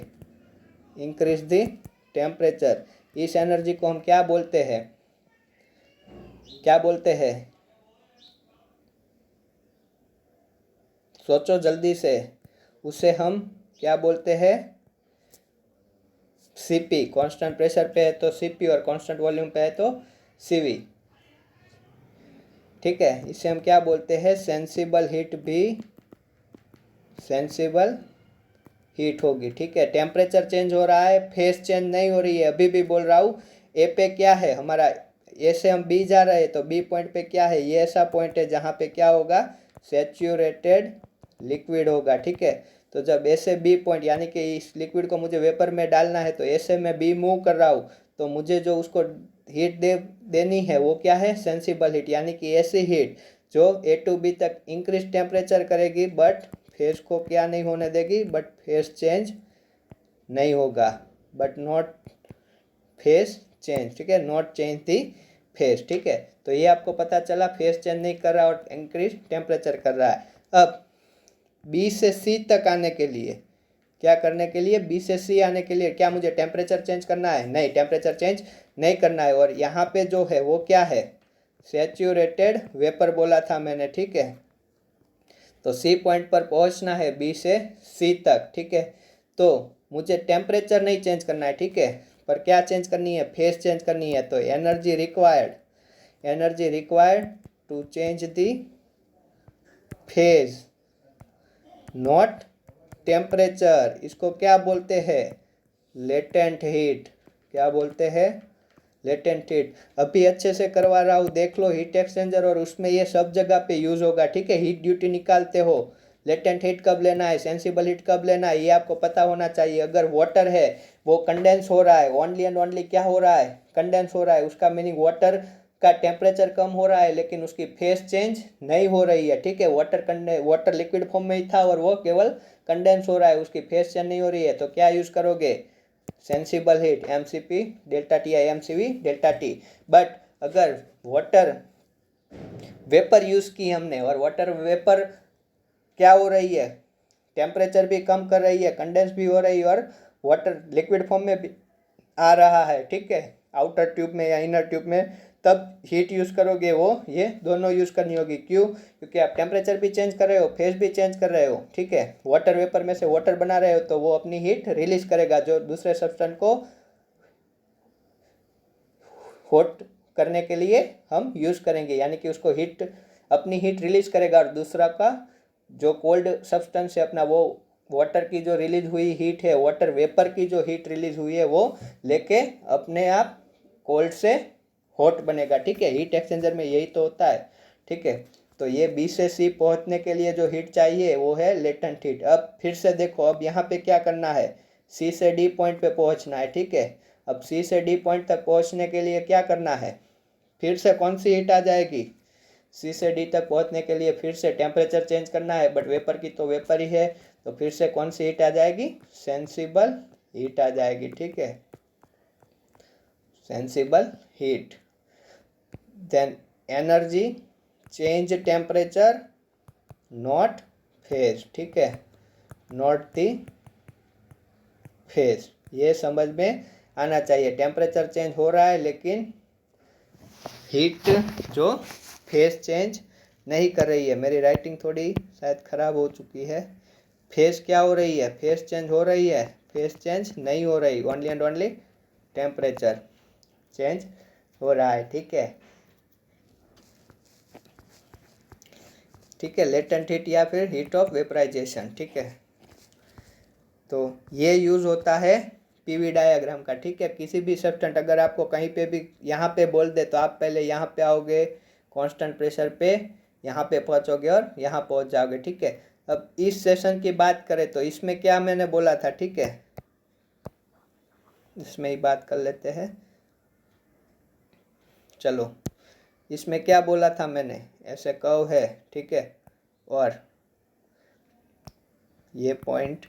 इंक्रीज द टेम्परेचर। इस एनर्जी को हम क्या बोलते हैं, क्या बोलते हैं, सोचो जल्दी से, उसे हम क्या बोलते हैं, सीपी। कांस्टेंट प्रेशर पे है तो सीपी और कांस्टेंट वॉल्यूम पे है तो सीवी, ठीक है। इसे हम क्या बोलते हैं, सेंसिबल हीट भी, सेंसिबल हीट होगी, ठीक है। टेम्परेचर चेंज हो रहा है, फेस चेंज नहीं हो रही है। अभी भी बोल रहा हूँ, ए पे क्या है हमारा, ए से हम बी जा रहे हैं तो बी पॉइंट पे क्या है, ये ऐसा पॉइंट है जहाँ पे क्या होगा, सैचुरेटेड लिक्विड होगा, ठीक है। तो जब ए से बी पॉइंट, यानी कि इस लिक्विड को मुझे वेपर में डालना है, तो ए से मैं बी मूव कर रहा हूँ, तो मुझे जो उसको हीट देनी है वो क्या है, सेंसिबल हीट, यानी कि ऐसी हीट जो ए टू बी तक इंक्रीज टेम्परेचर करेगी, बट फेस को क्या नहीं होने देगी, बट फेस चेंज नहीं होगा, बट नॉट फेस चेंज, ठीक है, नॉट चेंज दी फेस, ठीक है। तो ये आपको पता चला, फेस चेंज नहीं कर रहा और इंक्रीज टेम्परेचर कर रहा है। अब बी से सी तक आने के लिए क्या करने के लिए, बी से सी आने के लिए क्या मुझे टेम्परेचर चेंज करना है, नहीं, टेम्परेचर चेंज नहीं करना है। और यहाँ पे जो है वो क्या है, सैचुरेटेड वेपर बोला था मैंने, ठीक है। तो सी पॉइंट पर पहुँचना है बी से सी तक, ठीक है। तो मुझे टेम्परेचर नहीं चेंज करना है, ठीक है, पर क्या चेंज करनी है, फेस चेंज करनी है। तो energy required, energy required to change the phase, not temperature. इसको क्या बोलते हैं, लेटेंट हीट। क्या बोलते हैं, लेटेंट हीट। अभी अच्छे से करवा रहा हूँ, देख लो हीट एक्सचेंजर, और उसमें ये सब जगह पे यूज़ होगा, ठीक है। हीट ड्यूटी निकालते हो, लेटेंट हीट कब लेना है, सेंसिबल हीट कब लेना है, ये आपको पता होना चाहिए। अगर वाटर है वो कंडेंस हो रहा है, ओनली एंड ओनली क्या हो रहा है, कंडेंस हो रहा है, उसका मीनिंग वाटर का टेम्परेचर कम हो रहा है लेकिन उसकी फेस चेंज नहीं हो रही है, ठीक है। वाटर लिक्विड फॉर्म में ही था और वो केवल कंडेंस हो रहा है, उसकी फेस चेंज नहीं हो रही है। तो क्या यूज़ करोगे, sensible heat, M C P delta T, I M C V delta T. But अगर वाटर वेपर यूज़ की हमने, और वाटर वेपर क्या हो रही है, टेम्परेचर भी कम कर रही है, कंडेंस भी हो रही है, और वाटर लिक्विड फॉर्म में भी आ रहा है, ठीक है, आउटर ट्यूब में या इनर ट्यूब में, तब हीट यूज़ करोगे वो, ये दोनों यूज़ करनी होगी। क्यों, क्योंकि आप टेम्परेचर भी चेंज कर रहे हो, फेस भी चेंज कर रहे हो, ठीक है। वाटर वेपर में से वाटर बना रहे हो तो वो अपनी हीट रिलीज करेगा, जो दूसरे सब्सटेंस को हॉट करने के लिए हम यूज़ करेंगे, यानी कि उसको हीट, अपनी हीट रिलीज करेगा, और दूसरा का जो कोल्ड सब्सटेंस है अपना, वो वाटर की जो रिलीज हुई हीट है, वाटर वेपर की जो हीट रिलीज हुई है, वो लेके अपने आप कोल्ड से हॉट बनेगा, ठीक है। हीट एक्सचेंजर में यही तो होता है, ठीक है। तो ये बी से सी पहुंचने के लिए जो हीट चाहिए वो है लेटेंट हीट। अब फिर से देखो, अब यहाँ पे क्या करना है, सी से डी पॉइंट पे पहुंचना है, ठीक है। अब सी से डी पॉइंट तक पहुंचने के लिए क्या करना है, फिर से कौन सी हीट आ जाएगी, सी से डी तक पहुंचने के लिए फिर से टेम्परेचर चेंज करना है, बट वेपर की तो वेपर ही है, तो फिर से कौन सी हीट आ जाएगी, सेंसिबल हीट आ जाएगी, ठीक है, sensible heat. Then energy change temperature, not phase, ठीक है, नॉट दी फेज। ये समझ में आना चाहिए, टेम्परेचर चेंज हो रहा है लेकिन हीट जो फेस चेंज नहीं कर रही है। मेरी राइटिंग थोड़ी शायद ख़राब हो चुकी है। फेस क्या हो रही है, फेस चेंज हो रही है, फेस चेंज नहीं हो रही, only and only temperature change हो रहा है, ठीक है, ठीक है, लेटेंट हीट या फिर हीट ऑफ वेपराइजेशन। ठीक है, तो ये यूज़ होता है पीवी डायग्राम का। ठीक है, किसी भी सब्सटेंट अगर आपको कहीं पे भी यहाँ पे बोल दे तो आप पहले यहाँ पे आओगे, कांस्टेंट प्रेशर पे यहाँ पे पहुँचोगे और यहाँ पहुँच जाओगे। ठीक है, अब इस सेशन की बात करें तो इसमें क्या मैंने बोला था, ठीक है, इसमें ही बात कर लेते हैं। चलो, इसमें क्या बोला था मैंने, ऐसे कर्व है, ठीक है, और ये पॉइंट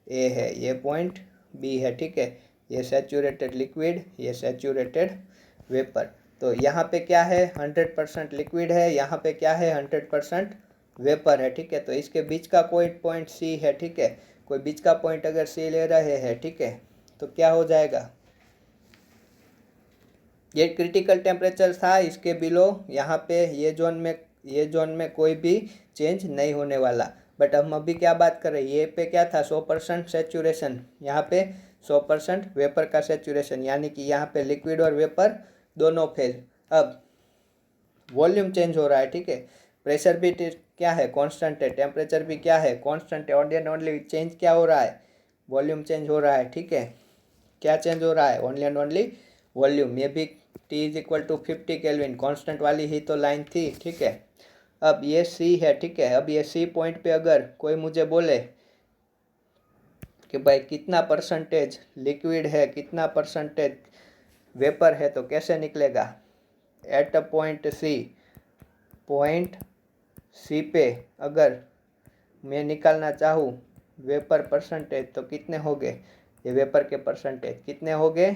ए है, ये पॉइंट बी है। ठीक है, ये सैचुरेटेड लिक्विड, ये सैचुरेटेड वेपर। तो यहाँ पे क्या है, 100% लिक्विड है, यहाँ पे क्या है, 100% वेपर है। ठीक है, तो इसके बीच का कोई पॉइंट सी है। ठीक है, कोई बीच का पॉइंट अगर सी ले रहे हैं, ठीक है, तो क्या हो जाएगा, ये क्रिटिकल टेम्परेचर था, इसके बिलो यहाँ पे ये जोन में कोई भी चेंज नहीं होने वाला। बट हम अभी क्या बात कर रहे हैं, ये पे क्या था, 100% सेचुरेशन, यहाँ पे 100% वेपर का सेचुरेशन, यानी कि यहाँ पे लिक्विड और वेपर दोनों फेज। अब वॉल्यूम चेंज हो रहा है। ठीक है, प्रेशर भी क्या है, कांस्टेंट है, टेम्परेचर भी क्या है, कांस्टेंट है, ओनली एंड ओनली चेंज क्या हो रहा है, वॉल्यूम चेंज हो रहा है। ठीक है, क्या चेंज हो रहा है, ओनली एंड ओनली वॉल्यूम। ये भी T = 50 केल्विन, कांस्टेंट वाली ही तो लाइन थी। ठीक है, अब ये C है। ठीक है, अब ये C पॉइंट पे अगर कोई मुझे बोले कि भाई कितना परसेंटेज लिक्विड है, कितना परसेंटेज वेपर है, तो कैसे निकलेगा, एट अ पॉइंट C पे अगर मैं निकालना चाहूँ वेपर परसेंटेज, तो कितने हो गए, ये वेपर के परसेंटेज कितने हो गए,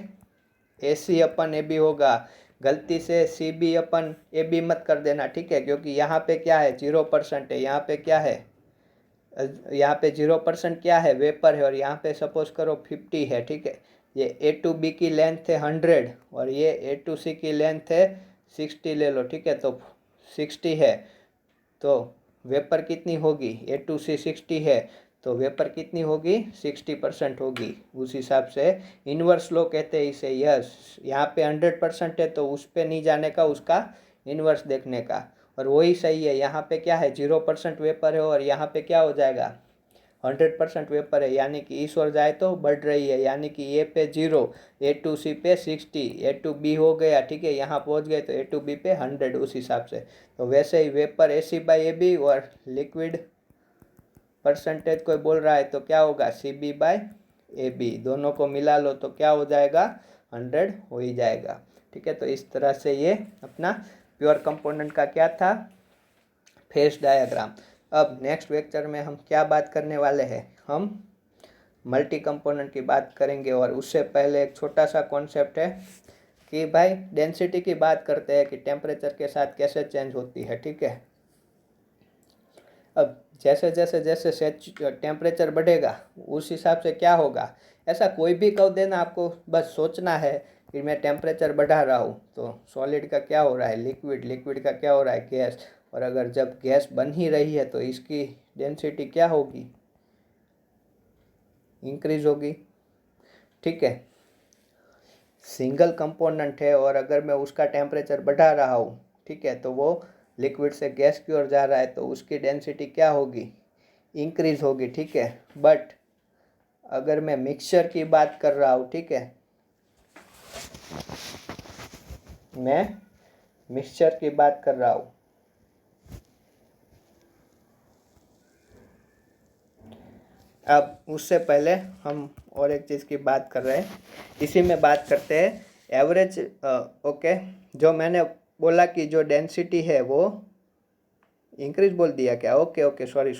AC/AB होगा। गलती से CB/AB मत कर देना। ठीक है, क्योंकि यहाँ पे क्या है, 0% है, यहाँ पे क्या है, यहाँ पे 0% क्या है, वेपर है, और यहाँ पे सपोज करो 50 है। ठीक है, ये A to B की लेंथ है 100 और ये A to C की लेंथ है 60 ले लो। ठीक है, तो 60 है, तो वेपर कितनी होगी, A to C 60 है, तो वेपर कितनी होगी, 60% होगी। उस हिसाब से इन्वर्स लो कहते हैं इसे। यस, यहाँ पे 100% है, तो उस पे नहीं जाने का, उसका इन्वर्स देखने का, और वही सही है। यहाँ पे क्या है, 0% वेपर है, और यहाँ पे क्या हो जाएगा, 100% वेपर है, यानी कि इस ओर जाए तो बढ़ रही है, यानी कि ए पे 0, A to C पे 60, A to B हो गया। ठीक है, यहाँ पहुँच गए तो A to B पे 100 उस हिसाब से। तो वैसे ही वेपर AC/AB और लिक्विड परसेंटेज कोई बोल रहा है तो क्या होगा, CB/AB, दोनों को मिला लो तो क्या हो जाएगा, 100 हो ही जाएगा। ठीक है, तो इस तरह से ये अपना प्योर कंपोनेंट का क्या था, फेज डायग्राम। अब नेक्स्ट लेक्चर में हम क्या बात करने वाले हैं, हम मल्टी कंपोनेंट की बात करेंगे। और उससे पहले एक छोटा सा कॉन्सेप्ट है कि भाई डेंसिटी की बात करते हैं कि टेम्परेचर के साथ कैसे चेंज होती है। ठीक है, अब जैसे जैसे जैसे टेम्परेचर बढ़ेगा उस हिसाब से क्या होगा, ऐसा कोई भी कह देना, आपको बस सोचना है कि मैं टेम्परेचर बढ़ा रहा हूँ तो सॉलिड का क्या हो रहा है, लिक्विड, लिक्विड का क्या हो रहा है, गैस, और अगर जब गैस बन ही रही है तो इसकी डेंसिटी क्या होगी, इंक्रीज होगी। ठीक है, सिंगल कंपोनेंट है और अगर मैं उसका टेम्परेचर बढ़ा रहा हूँ, ठीक है, तो वो लिक्विड से गैस की ओर जा रहा है, तो उसकी डेंसिटी क्या होगी, इंक्रीज होगी। ठीक है, बट अगर मैं मिक्सचर की बात कर रहा हूँ, ठीक है, मैं मिक्सचर की बात कर रहा हूँ, अब उससे पहले हम और एक चीज़ की बात कर रहे हैं, इसी में बात करते हैं एवरेज। ओके, जो मैंने बोला कि जो डेंसिटी है वो इंक्रीज बोल दिया क्या, ओके ओके, सॉरी,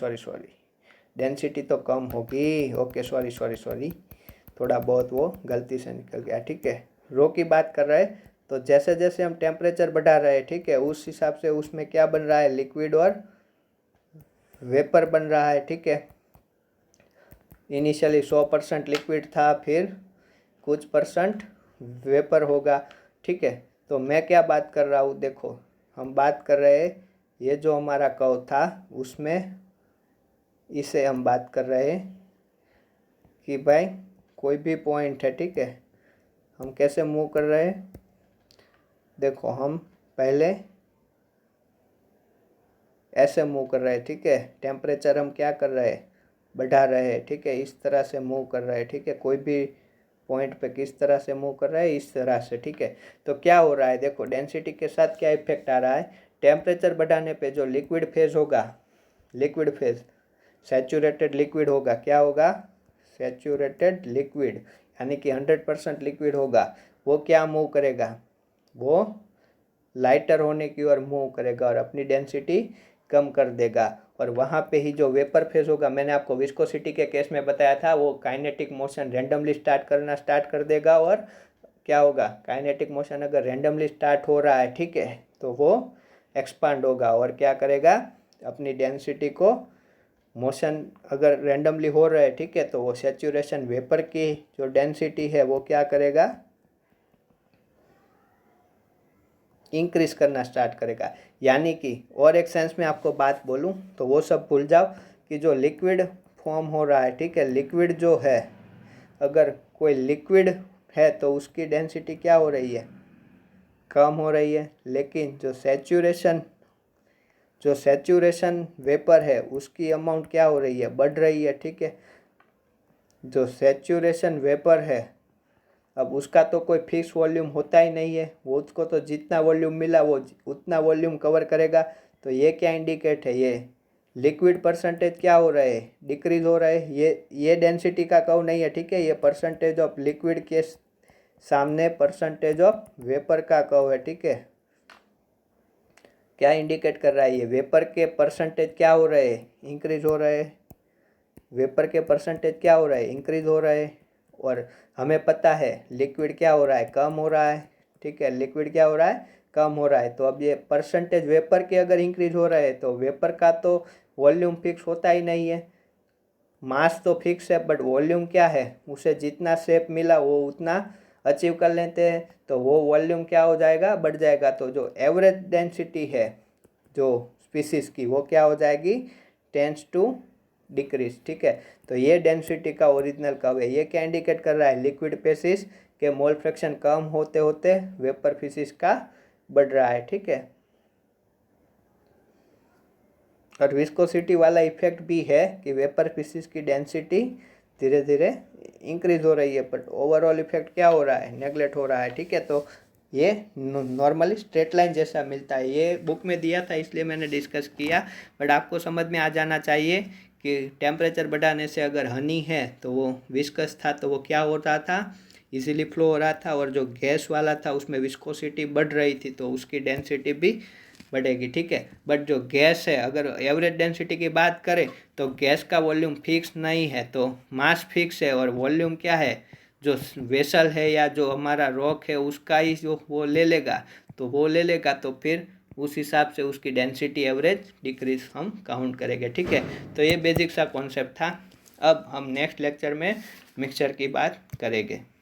डेंसिटी तो कम होगी। ओके, सॉरी, थोड़ा बहुत वो गलती से निकल गया। ठीक है, रो की बात कर रहे हैं, तो जैसे जैसे हम टेम्परेचर बढ़ा रहे हैं, ठीक है, उस हिसाब से उसमें क्या बन रहा है, लिक्विड और वेपर बन रहा है। ठीक है, इनिशियली 100% लिक्विड था, फिर कुछ परसेंट वेपर होगा। ठीक है, तो मैं क्या बात कर रहा हूँ, देखो हम बात कर रहे हैं, ये जो हमारा कर्व था उसमें इसे हम बात कर रहे हैं कि भाई कोई भी पॉइंट है, ठीक है, हम कैसे मूव कर रहे हैं, देखो हम पहले ऐसे मूव कर रहे हैं, ठीक है। टेम्परेचर हम क्या कर रहे हैं, बढ़ा रहे हैं, ठीक है। इस तरह से मूव कर रहे हैं, ठीक है। कोई भी पॉइंट पे किस तरह से मूव कर रहा है, इस तरह से, ठीक है। तो क्या हो रहा है, देखो डेंसिटी के साथ क्या इफेक्ट आ रहा है, टेम्परेचर बढ़ाने पे जो लिक्विड फेज होगा, लिक्विड फेज सैचुरेटेड लिक्विड होगा, क्या होगा, सैचुरेटेड लिक्विड, यानी कि 100% लिक्विड होगा, वो क्या मूव करेगा, वो लाइटर होने की ओर मूव करेगा और अपनी डेंसिटी कम कर देगा। और वहाँ पे ही जो वेपर फेज होगा, मैंने आपको विस्कोसिटी के केस में बताया था, वो काइनेटिक मोशन रेंडमली स्टार्ट कर देगा। और क्या होगा, काइनेटिक मोशन अगर रेंडमली स्टार्ट हो रहा है, ठीक है, तो वो एक्सपांड होगा और क्या करेगा, अपनी डेंसिटी को, मोशन अगर रेंडमली हो रहा है, ठीक है, तो वो सैचुरेशन वेपर की जो डेंसिटी है वो क्या करेगा, इंक्रीज करना स्टार्ट करेगा। यानी कि और एक सेंस में आपको बात बोलूं तो वो सब भूल जाओ कि जो लिक्विड फॉर्म हो रहा है, ठीक है, लिक्विड जो है, अगर कोई लिक्विड है तो उसकी डेंसिटी क्या हो रही है, कम हो रही है। लेकिन जो सैचुरेशन वेपर है उसकी अमाउंट क्या हो रही है, बढ़ रही है, ठीक है। जो सैचुरेशन वेपर है, अब उसका तो कोई फिक्स वॉल्यूम होता ही नहीं है, वो उसको तो जितना वॉल्यूम मिला वो उतना वॉल्यूम कवर करेगा। तो ये क्या इंडिकेट है, ये लिक्विड परसेंटेज क्या हो रहा है, डिक्रीज हो रहा है। ये डेंसिटी का कर्व नहीं है, ठीक है, ये परसेंटेज ऑफ लिक्विड के सामने परसेंटेज ऑफ वेपर का कर्व है, ठीक है। क्या इंडिकेट कर रहा है, ये वेपर के परसेंटेज क्या हो रहे हैं, इंक्रीज हो रहे हैं, वेपर के परसेंटेज क्या हो रहा है, इंक्रीज हो रहा है। और हमें पता है लिक्विड क्या हो रहा है, कम हो रहा है, ठीक है, लिक्विड क्या हो रहा है, कम हो रहा है। तो अब ये परसेंटेज वेपर के अगर इंक्रीज हो रहा है तो वेपर का तो वॉल्यूम फिक्स होता ही नहीं है, मास तो फिक्स है, बट वॉल्यूम क्या है, उसे जितना शेप मिला वो उतना अचीव कर लेते हैं, तो वो वॉल्यूम क्या हो जाएगा, बढ़ जाएगा। तो जो एवरेज डेंसिटी है जो स्पीसीज की, वो क्या हो जाएगी, टेंस टू डिक्रीज, ठीक है। तो ये डेंसिटी का ओरिजिनल कर्व है। ये क्या इंडिकेट कर रहा है, लिक्विड फेसिस के मोल फ्रैक्शन कम होते होते वेपर फेसिस का बढ़ रहा है, ठीक है। और विस्कोसिटी वाला इफेक्ट भी है कि वेपर फेसिस की डेंसिटी धीरे धीरे इंक्रीज हो रही है, बट ओवरऑल इफेक्ट क्या हो रहा है, नेगलेक्ट हो रहा है, ठीक है। तो ये नॉर्मली स्ट्रेट लाइन जैसा मिलता है, ये बुक में दिया था इसलिए मैंने डिस्कस किया, बट आपको समझ में आ जाना चाहिए कि टेम्परेचर बढ़ाने से अगर हनी है तो वो विस्कस था, तो वो क्या हो रहा था, इजीली फ्लो हो रहा था। और जो गैस वाला था उसमें विस्कोसिटी बढ़ रही थी, तो उसकी डेंसिटी भी बढ़ेगी, ठीक है। बट जो गैस है, अगर एवरेज डेंसिटी की बात करें तो गैस का वॉल्यूम फिक्स नहीं है, तो मास फिक्स है और वॉल्यूम क्या है, जो वेसल है या जो हमारा रॉक है उसका ही जो वो ले लेगा, तो वो ले लेगा, तो फिर उस हिसाब से उसकी डेंसिटी एवरेज डिक्रीज हम काउंट करेंगे, ठीक है। तो ये बेसिक सा कॉन्सेप्ट था। अब हम नेक्स्ट लेक्चर में मिक्सचर की बात करेंगे।